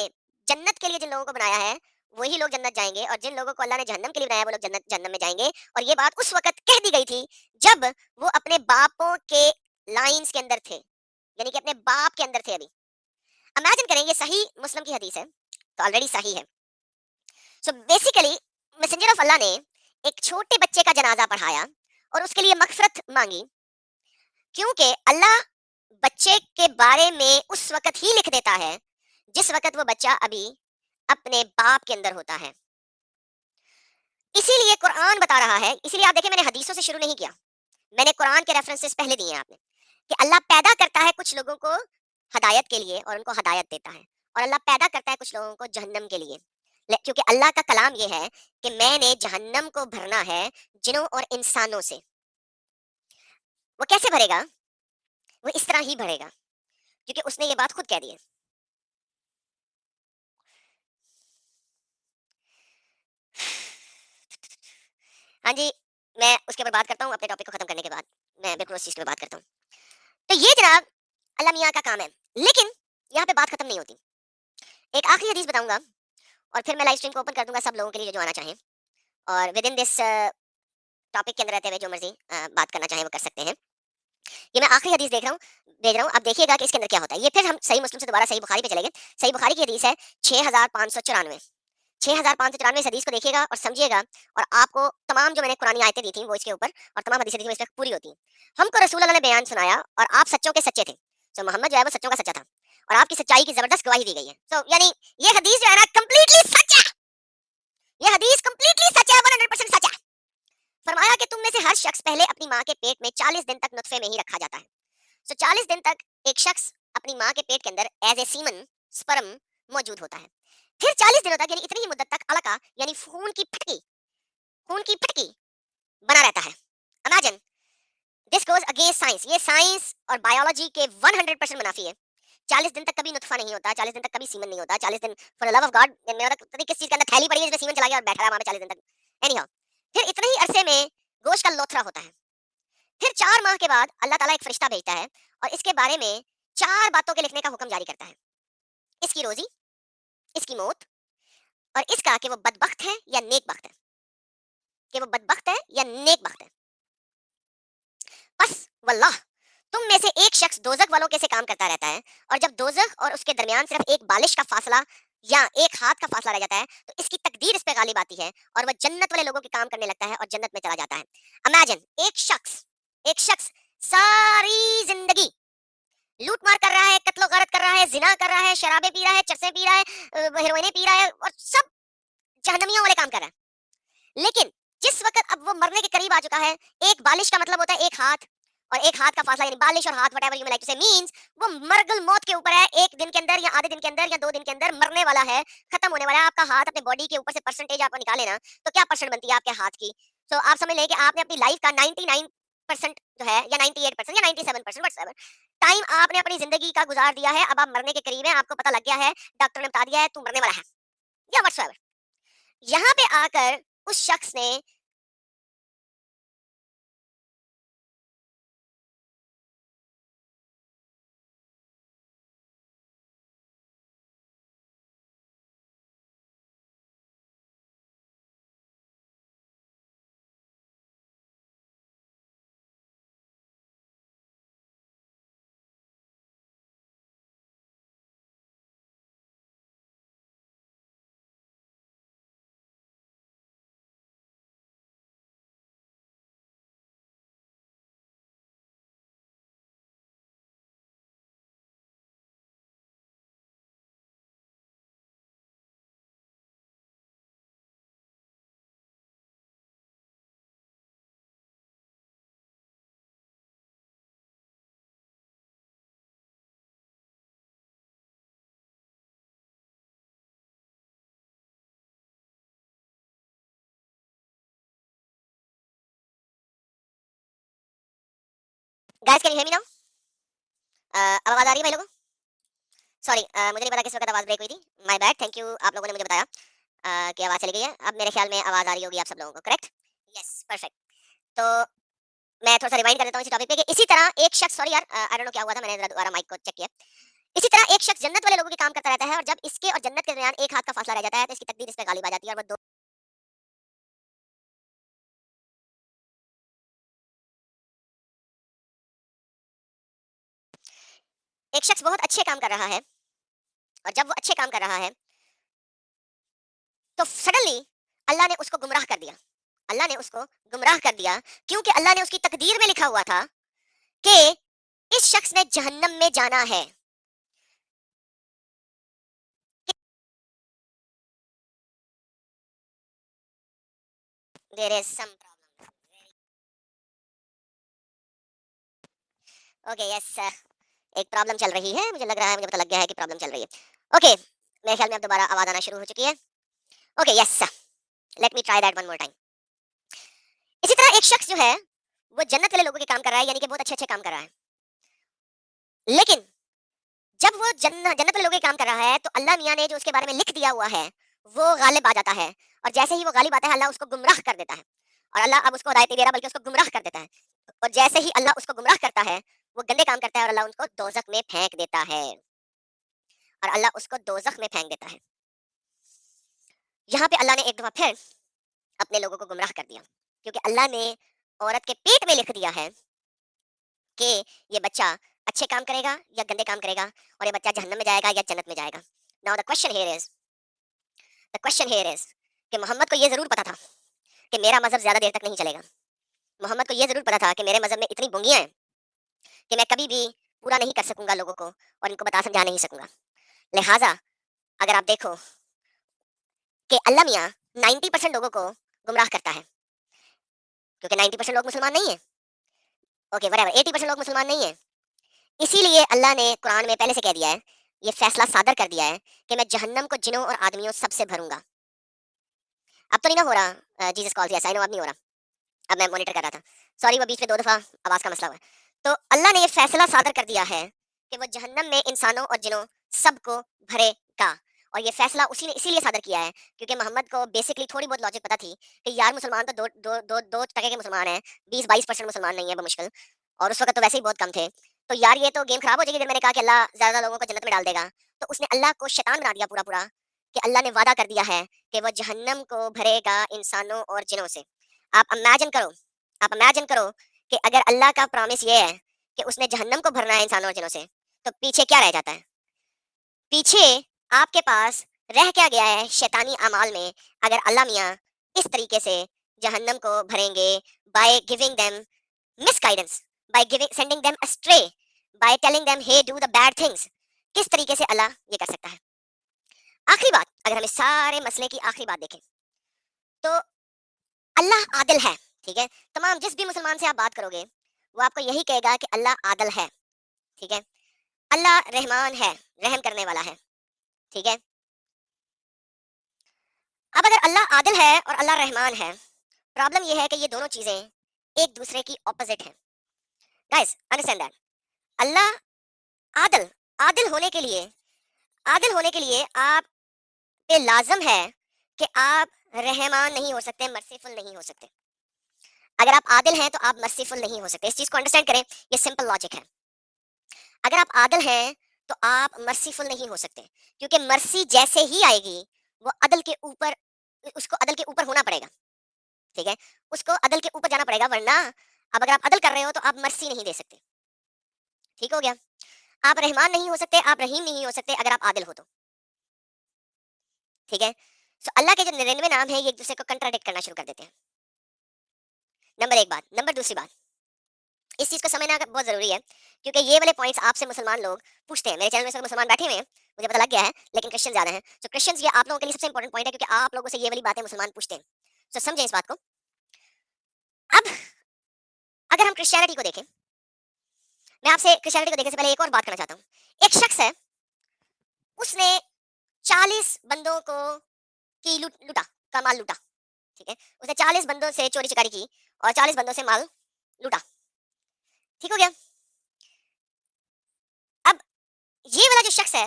जन्नत के लिए जिन लोगों को बनाया है, वही लोग जन्नत जाएंगे, और जिन लोगों को अल्लाह ने जहन्नम के लिए बनाया है, वो लोग जन्नत जहन्नम में जाएंगे। और ये बात उस वक्त कह दी गई थी जब वो अपने बापों के लाइंस के अंदर थे, यानी कि अपने बाप के अंदर थे अभी। इमेजिन करें, ये सही मुस्लिम की हदीस है, तो ऑलरेडी सही है। सो बेसिकली मैसेंजर ऑफ अल्लाह ने एक छोटे बच्चे का जनाजा पढ़ाया और उसके लिए मगफरत मांगी, क्योंकि अल्लाह बच्चे के बारे में उस वक़्त ही लिख देता है, जिस वक़्त वो बच्चा अभी अपने बाप के अंदर होता है। इसीलिए कुरान बता रहा है, इसीलिए आप देखें मैंने हदीसों से शुरू नहीं किया। मैंने कुरान के रेफरेंसेस पहले दिए हैं आपने, कि अल्लाह पैदा करता है कुछ लोगों को हदायत के लिए और उनको हदायत देता है, और अल्लाह पैदा करता है कुछ लोगों को जहन्नम के लिए। क्योंकि अल्लाह का कलाम ये है कि मैंने जहन्नम को भरना है जिनों और इंसानों से। वो कैसे भरेगा? वो इस तरह ही भरेगा, क्योंकि उसने ये बात खुद कह दी है। हाँ जी, मैं उसके ऊपर बात करता हूँ अपने टॉपिक को खत्म करने के बाद। मैं बिल्कुल उस चीज़ पे बात करता हूँ। तो ये जनाब अल्लाह मियाँ का काम है। लेकिन यहाँ पे बात खत्म नहीं होती। एक आखिरी हदीस बताऊँगा और फिर मैं लाइव स्ट्रीम को ओपन कर दूँगा सब लोगों के लिए जो आना चाहें और विद इन दिस टॉपिक के अंदर रहते हुए जो मर्ज़ी बात करना चाहें वो कर सकते हैं। ये मैं आखिरी हदीस भेज रहा हूँ, आप देखिएगा कि इसके अंदर क्या होता है। ये फिर हम सही मुस्लिम से दोबारा सही बुखारी पे चले गए। सही बुखारी की हदीस है 6594। 6594 इस हदीस को देखिएगा और समझिएगा और आपको तमाम जो मैंने कुरानी आयतें दी थी वो इसके ऊपर और तमाम हदीसें दी थी वो इस पे पूरी होती हैं। हमको रसूल अल्लाह ने बयान सुनाया और आप सच्चों के सच्चे थे। सो मोहम्मद जो है वो सच्चों का सच्चा था और आपकी सच्चाई की जबरदस्त गवाही दी गई है। सो यानी ये हदीस जो है ना कंप्लीटली सच है। ये हदीस कंप्लीटली सच है, 100% सच है। फरमाया कि तुम में से हर शख्स पहले अपनी माँ के पेट में 40 दिन तक नुतफे में ही रखा जाता है। सो 40 दिन तक एक शख्स अपनी माँ के पेट के अंदर एज ए सीमन स्पर्म मौजूद होता है। फिर 40 दिनों तक यानी इतनी ही मुद्दत तक अलका यानी खून की फटकी बना रहता है। Imagine this goes against science. ये साइंस और बायोलॉजी के 100% मुनाफी है। 40 दिन तक कभी नुतफा नहीं होता, 40 दिन तक कभी सीमन नहीं होता, 40 दिन for the love of God मेरा पता नहीं किस चीज के अंदर थैली पड़ी है जिसमें सीमन चला गया और बैठा रहा वहां पे 40 दिन तक। एनी हाउ फिर इतने ही अरसे में गोश्त का लोथरा होता है। फिर 4 माह के बाद अल्लाह ताला एक फरिश्ता भेजता है और इसके बारे में 4 बातों के लिखने का हुक्म जारी करता है। इसकी रोजी, इसकी मौत और इसका कि वो बदबख्त है या नेक बख्त है, कि वो बदबख्त है या नेक बख्त है। बस वल्लाह तुम में से एक शख्स दोजख वालों के से काम करता रहता है और जब दोजख और उसके दरमियान सिर्फ एक बालिश का फासला या एक हाथ का फासला रह जाता है तो इसकी तकदीर इस पे गालिब आती है और वह जन्नत वाले लोगों के काम करने लगता है और जन्नत में चला जाता है। इमेजिन एक शख्स सारी जिंदगी लूट मार कर रहा है, कत्लो गारत कर रहा है, जिना कर रहा है, शराबे पी रहा है, चरसे पी रहा है, हेरोइने पी रहा है और सब जहन्नमियों वाले काम कर रहा है। लेकिन जिस वक्त अब वो मरने के करीब आ चुका है, एक बालिश का मतलब होता है एक हाथ और एक हाथ का फासला यानी बालिश और हाथ व्हाटएवर यू लाइक टू से मींस वो मरगल मौत के ऊपर है। एक दिन के अंदर या आधे दिन के अंदर या 2 दिन के अंदर मरने वाला है, खत्म होने वाला है। आपका हाथ अपने बॉडी के ऊपर से परसेंटेज आप निकाले ना तो क्या परसेंट बनती है आपके हाथ की। तो आप समझ लें कि आपने अपनी लाइफ का 99% जो है या 98% या 97% व्हाटएवर टाइम आपने अपनी जिंदगी का गुजार दिया है। अब आप मरने के करीब हैं, आपको पता लग गया है, डॉक्टर ने बता दिया है तू मरने वाला है या व्हाटएवर। यहाँ पे आकर उस शख्स ने guys can you hear me now? अब आवाज आ रही है भाई लोगों? सॉरी मुझे नहीं पता किस वक्त आवाज ब्रेक हुई थी। My bad. थैंक यू आप लोगों ने मुझे बताया कि आवाज चली गई है। अब मेरे ख्याल में आवाज आ रही होगी आप सब लोगों को, करेक्ट? Yes, perfect. तो मैं थोड़ा सा रिवाइंड कर देता हूँ इसी टॉपिक पे कि इसी तरह एक शख्स, सॉरी यार आई डोंट नो क्या हुआ था, मैंने जरा दोबारा माइक को चेक किया। इसी तरह एक शख्स जन्नत वाले लोगों के काम करता रहता है और जब इसके और जन्नत के दरमियान एक हाथ का फासला रह जाता है तो इसकी तकदीर इस पे गालिब आ जाती है और वो दो एक शख्स बहुत अच्छे काम कर रहा है और जब वो अच्छे काम कर रहा है तो सडनली अल्लाह ने उसको गुमराह कर दिया। अल्लाह ने उसको गुमराह कर दिया क्योंकि अल्लाह ने उसकी तकदीर में लिखा हुआ था कि इस शख्स ने जहन्नम में जाना है। There is some problem. Okay yes, एक प्रॉब्लम चल रही है, मुझे लग रहा है, मुझे पता लग गया है कि प्रॉब्लम चल रही है। ओके मेरे ख्याल में अब दोबारा आवाज आना शुरू हो चुकी है। Okay yes, let me try that one more time. इसी तरह एक शख्स जो है वो जन्नत वाले लोगों के काम कर रहा है यानी कि बहुत अच्छे अच्छे काम कर रहा है। लेकिन जब वो जन्नत वाले लोगों के काम कर रहा है तो अल्लाह मियाँ ने जो उसके बारे में लिख दिया हुआ है वो गालिब आ जाता है और जैसे ही वो गालिब आता है अल्लाह उसको गुमराह कर देता है और अल्लाह अब उसको हिदायत नहीं दे रहा बल्कि उसको गुमराह कर देता है। और जैसे ही अल्लाह उसको गुमराह करता है, वो गंदे काम करता है और अल्लाह उनको दोज़ख में फेंक देता है, और अल्लाह उसको दोज़ख में फेंक देता है। यहाँ पे अल्लाह ने एक दफ़ा फिर अपने लोगों को गुमराह कर दिया, क्योंकि अल्लाह ने औरत के पेट में लिख दिया है कि ये बच्चा अच्छे काम करेगा या गंदे काम करेगा, और ये बच्चा जहन्नम में जाएगा या जन्नत में जाएगा। Now the question here is कि मोहम्मद को ये ज़रूर पता था कि मेरा मज़हब ज़्यादा देर तक नहीं चलेगा। मोहम्मद को ये ज़रूर पता था कि मेरे मज़हब में इतनी बुंगियाँ हैं कि मैं कभी भी पूरा नहीं कर सकूँगा लोगों को और इनको बता समझा नहीं सकूँगा। लिहाज़ा अगर आप देखो कि अल्लाह मियाँ 90% लोगों को गुमराह करता है, क्योंकि 90% लोग मुसलमान नहीं हैं। ओके व्हाटएवर 80% लोग मुसलमान नहीं हैं। इसीलिए अल्लाह ने कुरान में पहले से कह दिया है, ये फैसला सादर कर दिया है कि मैं जहन्नम को जिन्नों और आदमियों सबसे भरूँगा। अब तो नहीं ना हो रहा Jesus calls yes I know अब नहीं हो रहा। अब मैं मॉनिटर कर रहा था। सॉरी वो बीच में 2 दफ़ा आवाज़ का मसला हुआ है। तो अल्लाह ने ये फैसला सादर कर दिया है कि वो जहन्नम में इंसानों और जिन्नों सबको भरेगा। और ये फैसला उसी ने इसीलिए सादर किया है क्योंकि मोहम्मद को बेसिकली थोड़ी बहुत लॉजिक पता थी कि यार मुसलमान तो 2 टके के मुसलमान हैं, 20-22% मुसलमान नहीं है बमुश्किल, और उस वक़्त तो वैसे ही बहुत कम थे। तो यार ये तो गेम खराब हो जाएगी अगर मैंने कहा कि अल्लाह ज़्यादा लोगों को जन्नत में डाल देगा। तो उसने अल्लाह को शैतान बना दिया पूरा-पूरा, कि अल्लाह ने वादा कर दिया है कि वो जहन्नम को भरेगा इंसानों और जिन्नों से। आप इमेजिन करो आप इमेजिन करो कि अगर अल्लाह का प्रॉमिस ये है कि उसने जहन्नम को भरना है इंसानों और जिन्नों से, तो पीछे क्या रह जाता है? पीछे आपके पास रह क्या गया है शैतानी अमाल में, अगर अल्लाह मियाँ इस तरीके से जहन्नम को भरेंगे, by giving them misguidance, by giving sending them astray, by telling them he do the bad things. किस तरीके से अल्लाह ये कर सकता है? आखिरी बात, अगर हम इस सारे मसले की आखिरी बात देखें, तो अल्लाह आदिल है, ठीक है? तमाम जिस भी मुसलमान से आप बात करोगे, वो आपको यही कहेगा कि अल्लाह आदिल है, ठीक है? अल्लाह रहमान है, रहम करने वाला है, ठीक है? अब अगर अल्लाह आदिल है और अल्लाह रहमान है, प्रॉब्लम ये है कि ये दोनों चीज़ें एक दूसरे की ऑपोज़िट हैं। Guys understand that. अल्लाह आदिल आदिल होने के लिए आप पे लाज़िम है कि आप रहमान नहीं हो सकते, मर्सीफुल नहीं हो सकते। अगर आप आदिल हैं तो आप मर्सीफुल नहीं हो सकते। इस चीज़ को अंडरस्टैंड करें, ये सिंपल लॉजिक है। अगर आप आदिल हैं तो आप मर्सीफुल नहीं हो सकते, क्योंकि मर्सी जैसे ही आएगी वो अदल के ऊपर, उसको अदल के ऊपर होना पड़ेगा, ठीक है? उसको अदल के ऊपर जाना पड़ेगा, वरना अब अगर आप अदल कर रहे हो तो आप मर्सी नहीं दे सकते। ठीक हो गया? आप रहमान नहीं हो सकते, आप रहीम नहीं हो सकते अगर आप आदिल हो तो, ठीक है? सो अल्लाह के जो 99 नाम है ये एक दूसरे को कंट्राडिक्ट करना शुरू कर देते हैं। नंबर 1 बात। नंबर दूसरी बात, इस चीज़ को समझना बहुत ज़रूरी है, क्योंकि ये वाले पॉइंट्स आपसे मुसलमान लोग पूछते हैं। मेरे चैनल में सब मुसलमान बैठे हुए हैं, मुझे पता लग गया है, लेकिन क्रिश्चियन ज़्यादा हैं। तो क्रिश्चियंस ये आप लोगों के लिए सबसे इंपॉर्टेंट पॉइंट है, क्योंकि आप लोगों से ये वाली बातें मुसलमान पूछते हैं। तो समझें इस बात को। अब अगर हम क्रिश्चियनिटी को देखें, मैं आपसे क्रिश्चियनिटी को देखने से पहले एक और बात करना चाहता हूँ। एक शख्स है, उसने 40 बंदों को की लूटा, का माल लूटा, ठीक है? उसने 40 बंदों से चोरी-चकारी की और 40 बंदों से माल लूटा। ठीक हो गया? अब ये वाला जो शख्स है,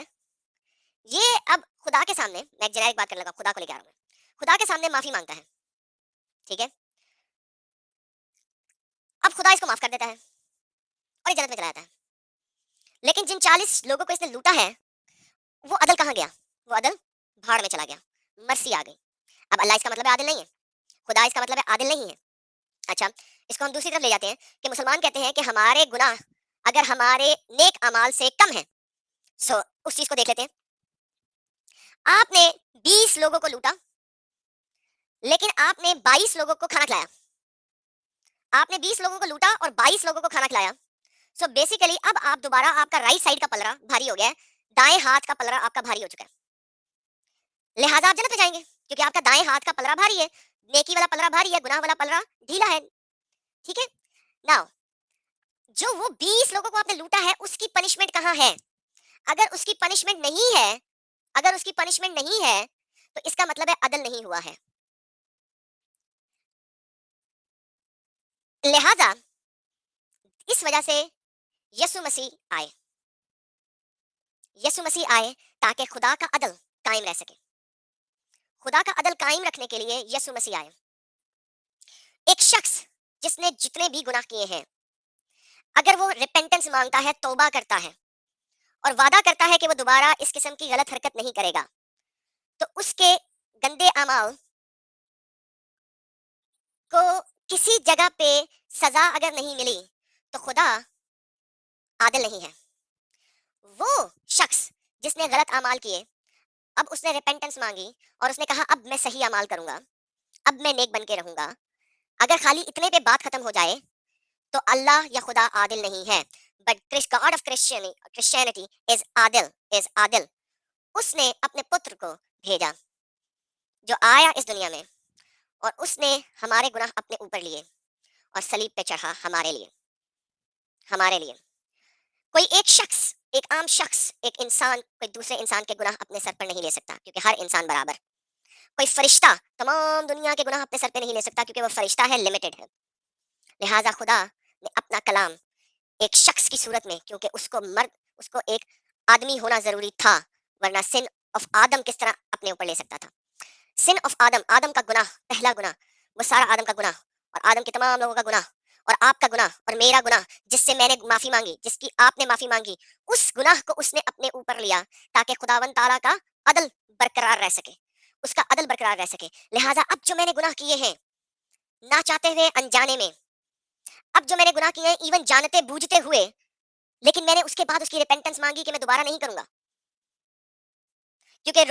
ये अब खुदा के सामने, मैं एक जेनेरिक बात करने लगा, खुदा को लेके आ रहा हूँ मैं। खुदा के सामने माफ़ी माँगता है, ठीक है? अब खुदा इसको माफ़ कर देता है और ये जन्नत में चला जाता है। लेकिन जिन 40 लोगों को इसने लूटा है, वो अदल कहाँ गया? वो अदल भाड़ में चला गया, मर्सी आ गई। अब अल्लाह इसका मतलब है आदिल नहीं है, खुदा इसका मतलब है आदिल नहीं है। अच्छा, इसको हम दूसरी तरफ ले जाते हैं कि मुसलमान कहते हैं कि हमारे गुनाह अगर हमारे नेक अमाल से कम है, सो उस चीज़ को देख लेते हैं। आपने 20 लोगों को लूटा, लेकिन आपने 22 लोगों को खाना खिलाया। आपने 20 लोगों को लूटा और 22 लोगों को खाना खिलाया। सो बेसिकली अब आप दोबारा, आपका राइट साइड का पलड़ा भारी हो गया है, दाएं हाथ का पलड़ा आपका भारी हो चुका है। लिहाजा आप जन्नत में जाएंगे, क्योंकि आपका दाएं हाथ का पलड़ा भारी है, नेकी वाला पलड़ा भारी है, गुनाह वाला पलड़ा ढीला है। ठीक है? नाउ जो वो 20 लोगों को आपने लूटा है, उसकी पनिशमेंट कहाँ है? अगर उसकी पनिशमेंट नहीं है, अगर उसकी पनिशमेंट नहीं है, तो इसका मतलब है अदल नहीं हुआ है। लिहाजा इस वजह से यीशु मसीह आए। यीशु मसीह आए ताकि खुदा का अदल कायम रह सके। खुदा का अदल कायम रखने के लिए यीशु मसीह आए। एक शख्स जिसने जितने भी गुनाह किए हैं, अगर वो रिपेंटेंस मांगता है, तौबा करता है और वादा करता है कि वो दोबारा इस किस्म की गलत हरकत नहीं करेगा, तो उसके गंदे अमाल को किसी जगह पे सजा अगर नहीं मिली, तो खुदा आदिल नहीं है। वो शख्स जिसने गलत अमाल किए, अब उसने रिपेंटेंस मांगी और उसने कहा अब मैं सही अमाल करूंगा, अब मैं नेक बन के रहूंगा, अगर खाली इतने पे बात खत्म हो जाए, तो अल्लाह या खुदा आदिल नहीं है। But God of Christianity is Adil. उसने अपने पुत्र को भेजा जो आया इस दुनिया में, और उसने हमारे गुनाह अपने ऊपर लिए और सलीब पे चढ़ा हमारे लिए, हमारे लिए। कोई एक शख्स, एक आम शख्स, एक इंसान कोई दूसरे इंसान के गुनाह अपने सर पर नहीं ले सकता, क्योंकि हर इंसान बराबर। कोई फरिश्ता तमाम दुनिया के गुनाह अपने सर पे नहीं ले सकता, क्योंकि वो फरिश्ता है, लिमिटेड है। लिहाजा खुदा ने अपना कलाम एक शख्स की सूरत में, क्योंकि उसको एक आदमी होना जरूरी था, वरना सिन ऑफ आदम किस तरह अपने ऊपर ले सकता था। सिन ऑफ आदम, आदम का गुनाह, पहला गुनाह, वो सारा आदम का गुनाह और आदम के तमाम लोगों का गुनाह और आपका गुनाह और मेरा गुनाह, जिससे मैंने माफी मांगी, जिसकी आपने माफी मांगी, उस गुनाह को उसने अपने ऊपर लिया, ताकि खुदावन ताला का अदल बरकरार रह सके, उसका अदल बरकरार रह सके। लिहाजा अब जो मैंने गुनाह किए हैं, ना चाहते हुए अनजाने में, अब जो मैंने गुनाह किए हैं इवन जानते बूझते हुए, लेकिन मैंने उसके बाद उसकी रिपेंटेंस मांगी कि मैं दोबारा नहीं करूंगा, क्योंकि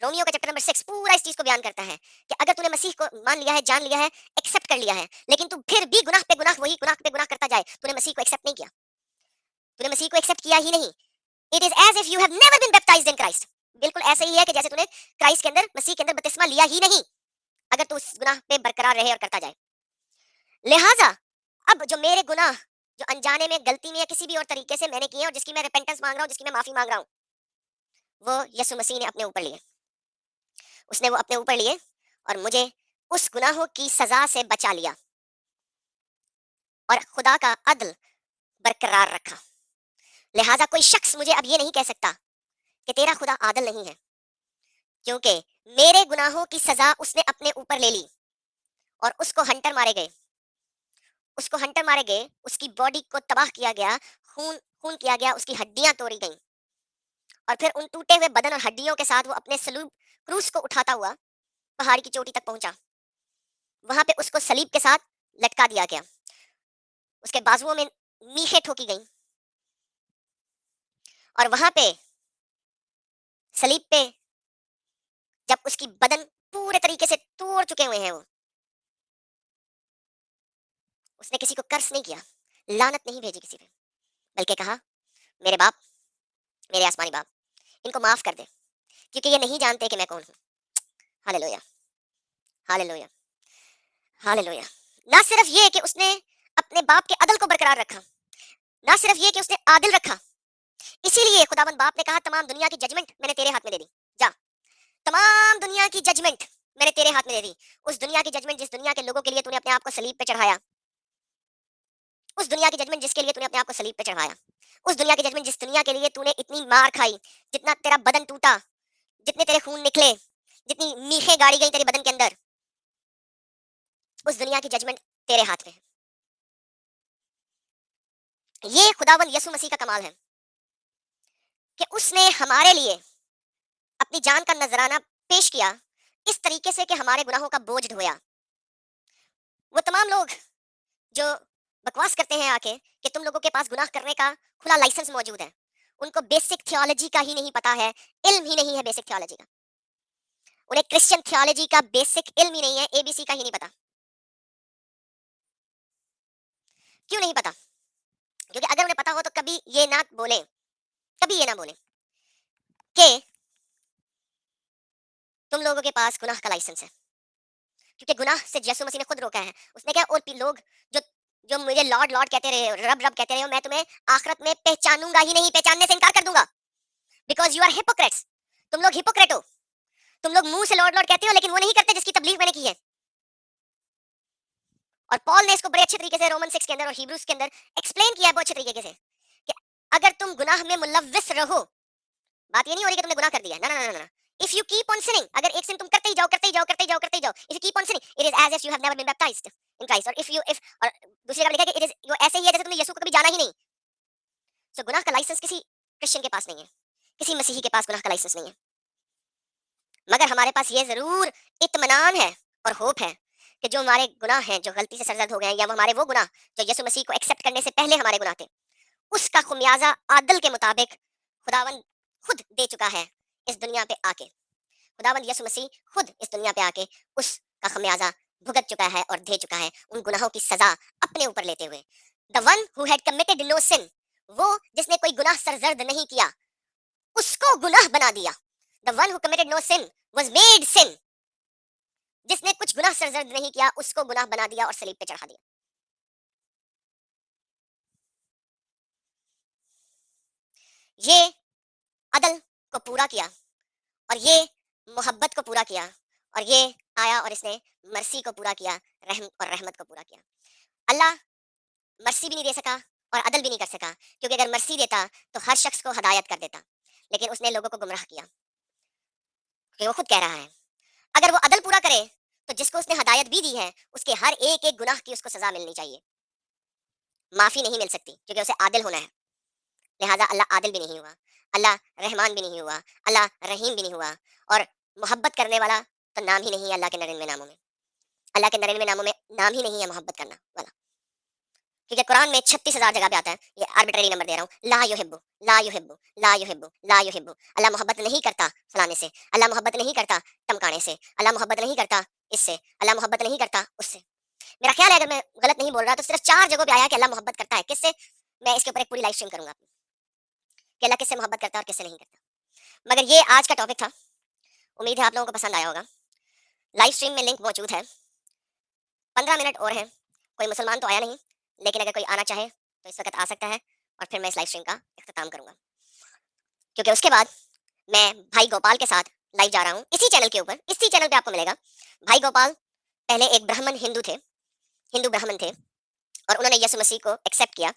रोमियो का चैप्टर नंबर 6 पूरा इस चीज को बयान करता है कि अगर तूने मसीह को मान लिया है, जान लिया है, एक्सेप्ट कर लिया है, लेकिन तू फिर भी गुनाह पे गुनाह, वही गुनाह पे गुनाह करता जाए, तूने मसीह को एक्सेप्ट नहीं किया, तूने मसीह को एक्सेप्ट किया ही नहीं। It is as if you have never been baptized in Christ. बिल्कुल ऐसे ही है कि जैसे तूने क्राइस्ट के अंदर, मसीह के अंदर बपतिस्मा लिया ही नहीं, अगर तू उस गुनाह पे बरकरार रहे और करता जाए। लिहाजा अब जो मेरे गुनाह, जो अनजाने में, गलती में या किसी भी और तरीके से मैंने किए और जिसकी मैं रिपेंटेंस मांग रहा हूँ, जिसकी मैं माफी मांग रहा हूँ, वो यीशु मसीह ने अपने ऊपर लिए, उसने वो अपने ऊपर लिए और मुझे उस गुनाहों की सजा से बचा लिया और खुदा का अदल बरकरार रखा। लिहाजा कोई शख्स मुझे अब ये नहीं कह सकता कि तेरा खुदा आदल नहीं है, क्योंकि मेरे गुनाहों की सजा उसने अपने ऊपर ले ली और उसको हंटर मारे गए, उसकी बॉडी को तबाह किया गया, खून खून किया गया, उसकी हड्डियां तोड़ी गईं और फिर उन टूटे हुए बदन और हड्डियों के साथ वो अपने सलूब क्रूस को उठाता हुआ पहाड़ की चोटी तक पहुंचा। वहां पे उसको सलीब के साथ लटका दिया गया, उसके बाजुओं में मीखें ठोकी गईं और वहां पे सलीब पे जब उसकी बदन पूरे तरीके से तोड़ चुके हुए हैं वो, उसने किसी को कर्स नहीं किया, लानत नहीं भेजी किसी पे, बल्कि कहा मेरे बाप, मेरे आसमानी बाप, इनको माफ कर दे, क्योंकि ये नहीं जानते कि मैं कौन हूँ। Hallelujah, hallelujah, hallelujah. ना सिर्फ ये कि उसने अपने बाप के अदल को बरकरार रखा, ना सिर्फ ये कि उसने आदिल रखा, इसीलिए खुदावंद बाप ने कहा तमाम दुनिया की जजमेंट मैंने तेरे हाथ में दे दी, जा, तमाम दुनिया की जजमेंट मैंने तेरे हाथ में दे दी। उस दुनिया की जजमेंट जिस दुनिया के लोगों के लिए तूने अपने आप को सलीब पे चढ़ाया, उस दुनिया की जजमेंट जिसके लिए तूने अपने आप को सलीब पे चढ़ाया, उस दुनिया की जजमेंट जिस दुनिया के लिए तूने इतनी मार खाई, जितना तेरा बदन टूटा, जितने तेरे खून निकले, जितनी मीखें गाड़ी गई तेरे बदन के अंदर, उस दुनिया की जजमेंट तेरे हाथ में है। ये खुदावंद यसु मसीह का कमाल है कि उसने हमारे लिए अपनी जान का नजराना पेश किया, इस तरीके से कि हमारे गुनाहों का बोझ ढोया। वो तमाम लोग जो बकवास करते हैं आके कि तुम लोगों के पास गुनाह करने का खुला लाइसेंस मौजूद है, उनको बेसिक थियोलॉजी का ही नहीं पता है, इल्म ही नहीं है बेसिक थियोलॉजी का, उन्हें क्रिश्चियन थियोलॉजी का बेसिक इल्म ही नहीं है, एबीसी का ही नहीं पता। क्यों नहीं पता? क्योंकि अगर उन्हें पता हो तो कभी ये ना बोले, कभी ये ना बोले कि तुम लोगों के पास गुनाह का लाइसेंस है, क्योंकि गुनाह से यीशु मसीह ने खुद रोका है। उसने कहा और लोग जो जो मुझे लॉर्ड लॉर्ड कहते रहे, रब रब कहते रहे हो, मैं तुम्हें आखिरत में पहचानूंगा ही नहीं, पहचानने से इनकार कर दूंगा, बिकॉज यू आर हिपोक्रेट्स। तुम लोग हिपोक्रेट हो, तुम लोग मुंह से लॉर्ड लॉर्ड कहते हो लेकिन वो नहीं करते जिसकी तबलीग मैंने की है। और पॉल ने इसको बड़े अच्छे तरीके से रोमन 6 के अंदर और हिब्रूज के अंदर एक्सप्लेन किया है बहुत अच्छे तरीके से कि अगर तुम गुनाह में मुलव्विस रहो, बात ये नहीं हो रही कि तुमने गुनाह कर दिया, ना ना ना ना, if you keep on sinning, अगर एक सिन तुम करते ही जाओ, करते ही जाओ, करते ही जाओ, करते ही जाओ, if you keep on sinning, it is as if you have never been baptized, in Christ, और इफ यू इफ और दूसरी जगह लिखा है कि इट इज वो ऐसे ही है जैसे तुमने यीशु को कभी जाना ही नहीं। सो गुनाह का लाइसेंस किसी क्रिश्चियन के पास नहीं है, किसी मसीही के पास गुनाह का लाइसेंस नहीं है। मगर हमारे पास ये जरूर इत्मीनान है और होप है कि जो हमारे गुनाह हैं, जो गलती से सरजद हो गए हैं, या वो हमारे वो गुनाह जो यीशु मसीह को एक्सेप्ट करने से पहले हमारे गुनाह थे, उसका खुमियाजा आदल के मुताबिक खुदावंद खुद दे चुका है इस दुनिया पे आके। खुदावंद यीशु मसीह खुद इस दुनिया पे आके उसका खमियाजा भुगत चुका है और दे चुका है, उन गुनाहों की सजा अपने ऊपर लेते हुए। The one who had committed no sin, वो जिसने कोई गुनाह सरजद नहीं किया, उसको गुनाह बना दिया। The one who committed no sin was made sin, जिसने कुछ गुनाह सरजद नहीं किया उसको गुनाह बना दिया और सलीब पे चढ़ा दिया। ये अदल को पूरा किया, और ये मोहब्बत को पूरा किया, और ये आया और इसने मर्सी को पूरा किया, रहम और रहमत को पूरा किया। अल्लाह मर्सी भी नहीं दे सका और अदल भी नहीं कर सका, क्योंकि अगर मर्सी देता तो हर शख्स को हदायत कर देता, लेकिन उसने लोगों को गुमराह किया। क्योंकि वो खुद कह रहा है, अगर वो अदल पूरा करे तो जिसको उसने हदायत भी दी है उसके हर एक एक गुनाह की उसको सजा मिलनी चाहिए, माफी नहीं मिल सकती, क्योंकि उसे आदिल होना है। लिहाजा अल्लाह आदिल भी नहीं हुआ, अल्लाह रहमान भी नहीं हुआ, अल्लाह रहीम भी नहीं हुआ, और मोहब्बत करने वाला तो नाम ही नहीं है अल्लाह के 99 नामों में। अल्लाह के 99 नामों में नाम ही नहीं है मोहब्बत करना वाला, क्योंकि कुरान में 36,000 जगह पे आता है, ये आर्बिट्ररी नंबर दे रहा हूँ, ला युहिब्बु ला युहिब्बु ला युहिब्बु ला युहिब्बु। अल्लाह मोहब्बत नहीं करता फलाने से, अल्लाह मोहब्बत नहीं करता टमकाने से, अल्लाह मोहब्बत नहीं करता इससे, अल्लाह मोहब्बत नहीं करता उससे। मेरा ख्याल है, अगर मैं गलत नहीं बोल रहा, तो सिर्फ 4 जगहों पे आया कि अल्लाह मोहब्बत करता है। किससे? मैं इसके ऊपर एक पूरी लाइव स्ट्रीम करूंगा कि अल्लाह किससे मोहब्बत करता है और किससे नहीं करता। मगर ये आज का टॉपिक था, उम्मीद है आप लोगों को पसंद आया होगा। लाइव स्ट्रीम में लिंक मौजूद है, 15 मिनट और हैं। कोई मुसलमान तो आया नहीं, लेकिन अगर कोई आना चाहे तो इस वक्त आ सकता है, और फिर मैं इस लाइव स्ट्रीम का इख्तिताम करूंगा, क्योंकि उसके बाद मैं भाई गोपाल के साथ लाइव जा रहा हूँ इसी चैनल के ऊपर। इसी चैनल पे आपको मिलेगा। भाई गोपाल पहले एक ब्राह्मण हिंदू थे, हिंदू ब्राह्मण थे, और उन्होंने यीशु मसीह को एक्सेप्ट किया।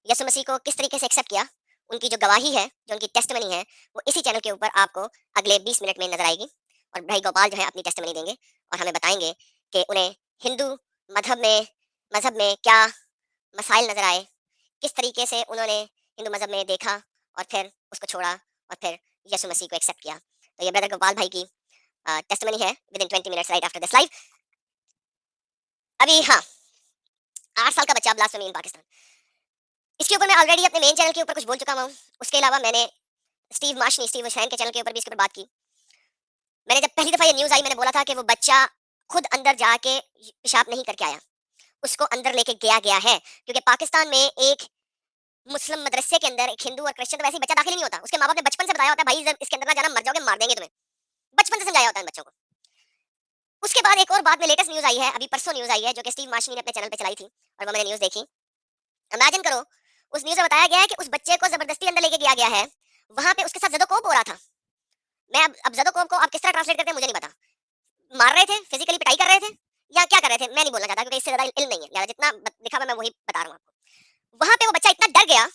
यीशु मसीह को किस तरीके से एक्सेप्ट किया, उनकी जो गवाही है, जो उनकी टेस्टमनी है, वो इसी चैनल के ऊपर आपको अगले 20 मिनट में नजर आएगी। और भाई गोपाल जो है अपनी टेस्टमनी देंगे और हमें बताएंगे कि उन्हें हिंदू मजहब में क्या मसाइल नजर आए, किस तरीके से उन्होंने हिंदू मजहब में देखा और फिर उसको छोड़ा और फिर यीशु मसीह को एक्सेप्ट किया। तो ये ब्रदर गोपाल भाई की टेस्टमनी है with in 20 minutes right after this live. अभी हाँ, 8 साल का बच्चा ब्लास्फेमी इन पाकिस्तान, इसके ऊपर मैं ऑलरेडी अपने मेन चैनल के ऊपर कुछ बोल चुका हूँ। उसके अलावा मैंने स्टीव हुसैन के चैनल के ऊपर भी इसके ऊपर बात की। मैंने जब पहली दफा ये न्यूज आई, मैंने बोला था कि वो बच्चा खुद अंदर जाके पेशाब नहीं करके आया, उसको अंदर लेके गया है, क्योंकि पाकिस्तान में एक मुस्लिम मदरसे के अंदर एक हिंदू और क्रिश्चियन तो वैसे ही बच्चा दाखिल ही नहीं होता। उसके माँ बाप ने बचपन से बताया होता है, भाई जब इसके अंदर ना जाना, मर जाओगे, मार देंगे तुम्हें। बचपन से समझाया होता है बच्चों को। उसके बाद एक और बात में लेटेस्ट न्यूज आई है, अभी परसों न्यूज आई है, जो कि स्टीव मार्शनी ने अपने चैनल पे चलाई थी, और वो मैंने न्यूज देखी। इमेजिन करो, उस न्यूज में बताया गया है कि उस बच्चे को जबरदस्ती अंदर लेके गया गया है, वहां पे उसके साथ जदोकोप हो रहा था। मैं अब जदोकोप को आप किस तरह ट्रांसलेट करते हैं मुझे नहीं पता, मार रहे थे, फिजिकली पिटाई कर रहे थे, या क्या कर रहे थे, मैं नहीं बोलना चाहता, क्योंकि इससे ज्यादा इल्म नहीं है, लिहाजा जितना लिखा हुआ मैं वही बता रहा हूँ आपको। वहां पे वो बच्चा इतना डर गया,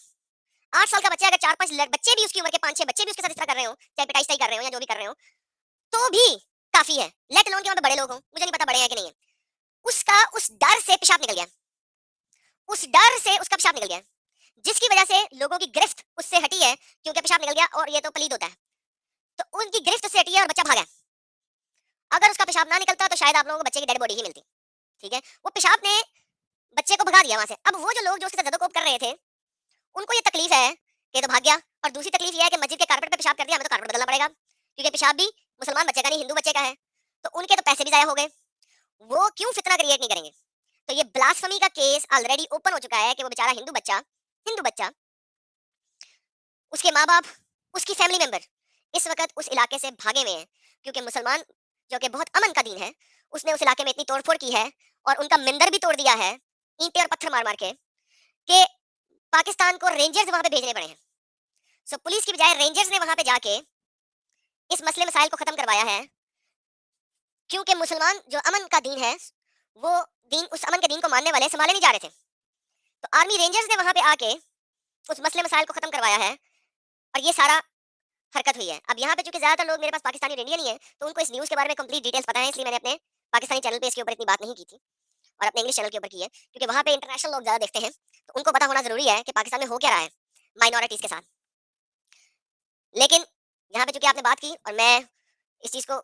8 साल का बच्चा, अगर 4-5 बच्चे भी उसकी उम्र के 5-6 बच्चे भी उसके साथ इस तरह कर रहे हो, चाहे पिटाई कर रहे हो या जो भी कर रहे हो, तो भी काफी है। लेट अलोन के वहां पे बड़े लोग हों, मुझे नहीं पता बड़े हैं कि नहीं है, उसका उस डर से पेशाब निकल गया, उस डर से उसका पेशाब निकल गया, जिसकी वजह से लोगों की गिरफ्त उससे हटी है, क्योंकि पेशाब निकल गया और ये तो पलीद होता है, तो उनकी गिरफ्त उससे हटी है और बच्चा भागा। अगर उसका पेशाब ना निकलता तो शायद आप लोगों को बच्चे की डेड बॉडी ही मिलती। ठीक है, वो पेशाब ने बच्चे को भगा दिया वहां से। अब वो जो लोग जो उसके साथ जदोकोप कर रहे थे, उनको ये तकलीफ है कि तो भाग गया, और दूसरी तकलीफ ये है कि मस्जिद के कारपेट पे पेशाब कर दिया, हमें तो कारपेट बदलना पड़ेगा, क्योंकि पेशाब भी मुसलमान बच्चे का नहीं, हिंदू बच्चे का है, तो उनके तो पैसे भी जाया हो गए। वो क्यों फितना क्रिएट नहीं करेंगे? तो ये ब्लास्फेमी का केस ऑलरेडी ओपन हो चुका है कि वो बेचारा हिंदू बच्चा, उसके माँ बाप, उसकी फैमिली मेंबर इस वक्त उस इलाके से भागे हुए हैं, क्योंकि मुसलमान जो कि बहुत अमन का दीन है, उसने उस इलाके में इतनी तोड़फोड़ की है और उनका मंदिर भी तोड़ दिया है, ईंटें और पत्थर मार मार के, कि पाकिस्तान को रेंजर्स वहां पे भेजने पड़े हैं। सो पुलिस की बजाय रेंजर्स ने वहां पे जाके इस मसले मसाइल को खत्म करवाया है, क्योंकि मुसलमान जो अमन का दीन है, वो दीन, उस अमन के दीन को मानने वाले संभाले नहीं जा रहे थे, तो आर्मी रेंजर्स ने वहां पे आके उस मसले मसाइल को खत्म करवाया है, और ये सारा हरकत हुई है। अब यहाँ पे चूंकि ज्यादातर लोग मेरे पास पाकिस्तानी और इंडियन ही है, तो उनको इस न्यूज के बारे में कंप्लीट डिटेल्स पता है, इसलिए मैंने अपने पाकिस्तानी चैनल पे इसके ऊपर इतनी बात नहीं की थी। और अपने इंग्लिश चैनल के ऊपर की है, क्योंकि वहाँ पे इंटरनेशनल लोग ज़्यादा देखते हैं, तो उनको पता होना ज़रूरी है कि पाकिस्तान में हो क्या रहा है माइनॉरिटीज़ के साथ। लेकिन यहाँ पे चूँकि आपने बात की और मैं इस चीज़ को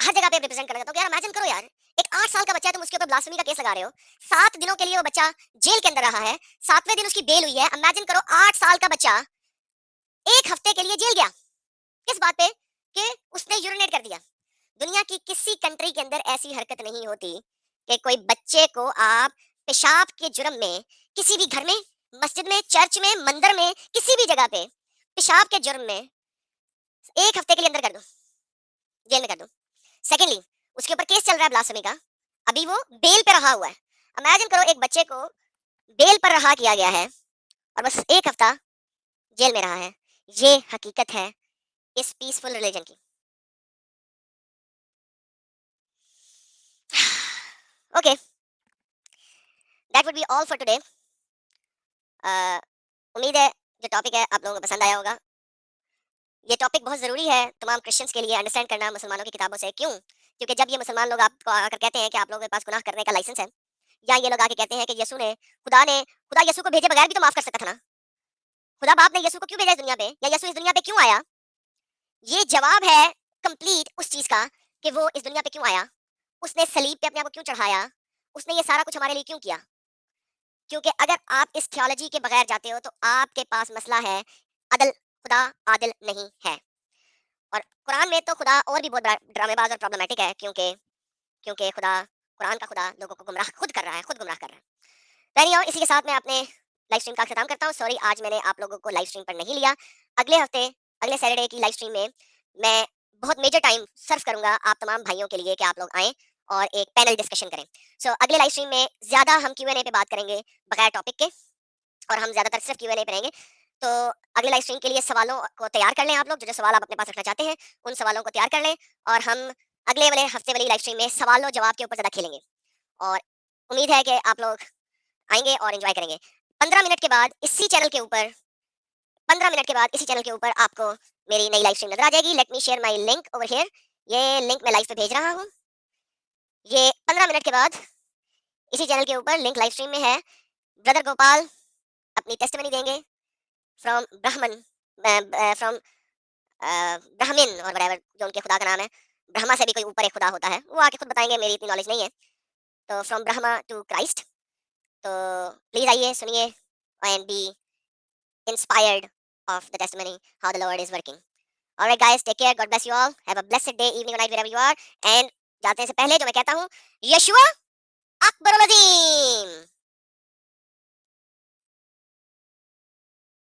हर जगह पे रिप्रेजेंट करना चाहता हूँ कि यार इमेजिन करो यार, एक 8 साल का बच्चा है, तुम उसके ऊपर ब्लास्फेमी का केस लगा रहे हो। 7 दिनों के लिए वो बच्चा जेल के अंदर रहा है, 7वें दिन उसकी बेल हुई है। इमेजिन करो 8 साल का बच्चा 1 हफ्ते के लिए जेल गया। किस बात पे? कि उसने यूरिनेट कर दिया। दुनिया की किसी कंट्री के अंदर ऐसी हरकत नहीं होती कि कोई बच्चे को आप पेशाब के जुर्म में किसी भी घर में, मस्जिद में, चर्च में, मंदिर में, किसी भी जगह पे पेशाब के जुर्म में 1 हफ्ते के लिए अंदर कर दो, जेल में कर दो। सेकेंडली, उसके ऊपर केस चल रहा है ब्लास्फेमी का, अभी वो बेल पे रहा हुआ है। इमेजिन करो एक बच्चे को बेल पर रहा किया गया है और बस 1 हफ्ता जेल में रहा है। ये हकीकत है इस पीसफुल रिलीजन की। Okay, that would be all for today. उम्मीद है जो टॉपिक है आप लोगों को पसंद आया होगा। ये टॉपिक बहुत ज़रूरी है तमाम क्रिश्चियंस के लिए अंडरस्टैंड करना मुसलमानों की किताबों से। क्यों? क्योंकि जब ये मुसलमान लोग आपको आकर कहते हैं कि आप लोगों के पास गुनाह करने का लाइसेंस है, या ये लोग आके कहते हैं कि खुदा यीशु को भेजे बगैर भी तो माफ़ कर सकता था ना। खुदा बाप ने यीशु को क्यों भेजा इस दुनिया पे, या यीशु इस दुनिया पे क्यों आया? ये जवाब है कंप्लीट उस चीज़ का कि वो इस दुनिया पे क्यों आया? उसने सलीब पे अपने आप को क्यों चढ़ाया? उसने ये सारा कुछ हमारे लिए क्यों किया? क्योंकि अगर आप इस थियोलॉजी के बगैर जाते हो तो आपके पास मसला है अदल, खुदा आदिल नहीं है। और कुरान में तो खुदा और भी बहुत बड़ा ड्रामेबाज और प्रॉब्लमेटिक है, क्योंकि क्योंकि खुदा कुरान का खुदा लोगों को गुमराह खुद कर रहा है, खुद गुमराह कर रहा है। तो इसी के साथ मैं अपने लाइव स्ट्रीम का खत्म करता हूँ। सॉरी, आज मैंने आप लोगों को लाइव स्ट्रीम पर नहीं लिया। अगले हफ्ते, अगले सैटरडे की लाइव स्ट्रीम में मैं बहुत मेजर टाइम सर्व करूंगा आप तमाम भाइयों के लिए कि आप लोग आएँ और एक पैनल डिस्कशन करें। अगले लाइव स्ट्रीम में ज़्यादा हम Q&A पे बात करेंगे बगैर टॉपिक के, और हम ज़्यादातर सिर्फ Q&A पे रहेंगे। तो अगले लाइव स्ट्रीम के लिए सवालों को तैयार कर लें आप लोग, जो-जो सवाल आप अपने पास रखना चाहते हैं, उन सवालों को तैयार कर लें, और हम अगले वाले हफ्ते वाली लाइव स्ट्रीम में सवाल और जवाब के ऊपर ज़्यादा खेलेंगे। और उम्मीद है कि आप लोग आएँगे और एन्जॉय करेंगे। 15 मिनट के बाद इसी चैनल के ऊपर 15 मिनट के बाद इसी चैनल के ऊपर आपको मेरी नई लाइव स्ट्रीम नज़र आ जाएगी। Let me share my link over here. ये लिंक मैं लाइव पे भेज रहा हूँ। ये 15 मिनट के बाद इसी चैनल के ऊपर लिंक लाइव स्ट्रीम में है। ब्रदर गोपाल अपनी टेस्टिमनी देंगे फ्रॉम ब्राह्मण, फ्रॉम ब्राह्मण और व्हाटएवर जो उनके खुदा का नाम है। ब्रह्मा से भी कोई ऊपर एक खुदा होता है, वो आके खुद बताएँगे, मेरी इतनी नॉलेज नहीं है। तो फ्रॉम ब्रह्मा टू क्राइस्ट। तो प्लीज़ आइए, सुनिए and B inspired of the testimony how the Lord is working. All right, guys, take care. God bless you all. Have a blessed day, evening, or night, wherever you are. And जाते से पहले जो मैं कहता हूँ, यशुआ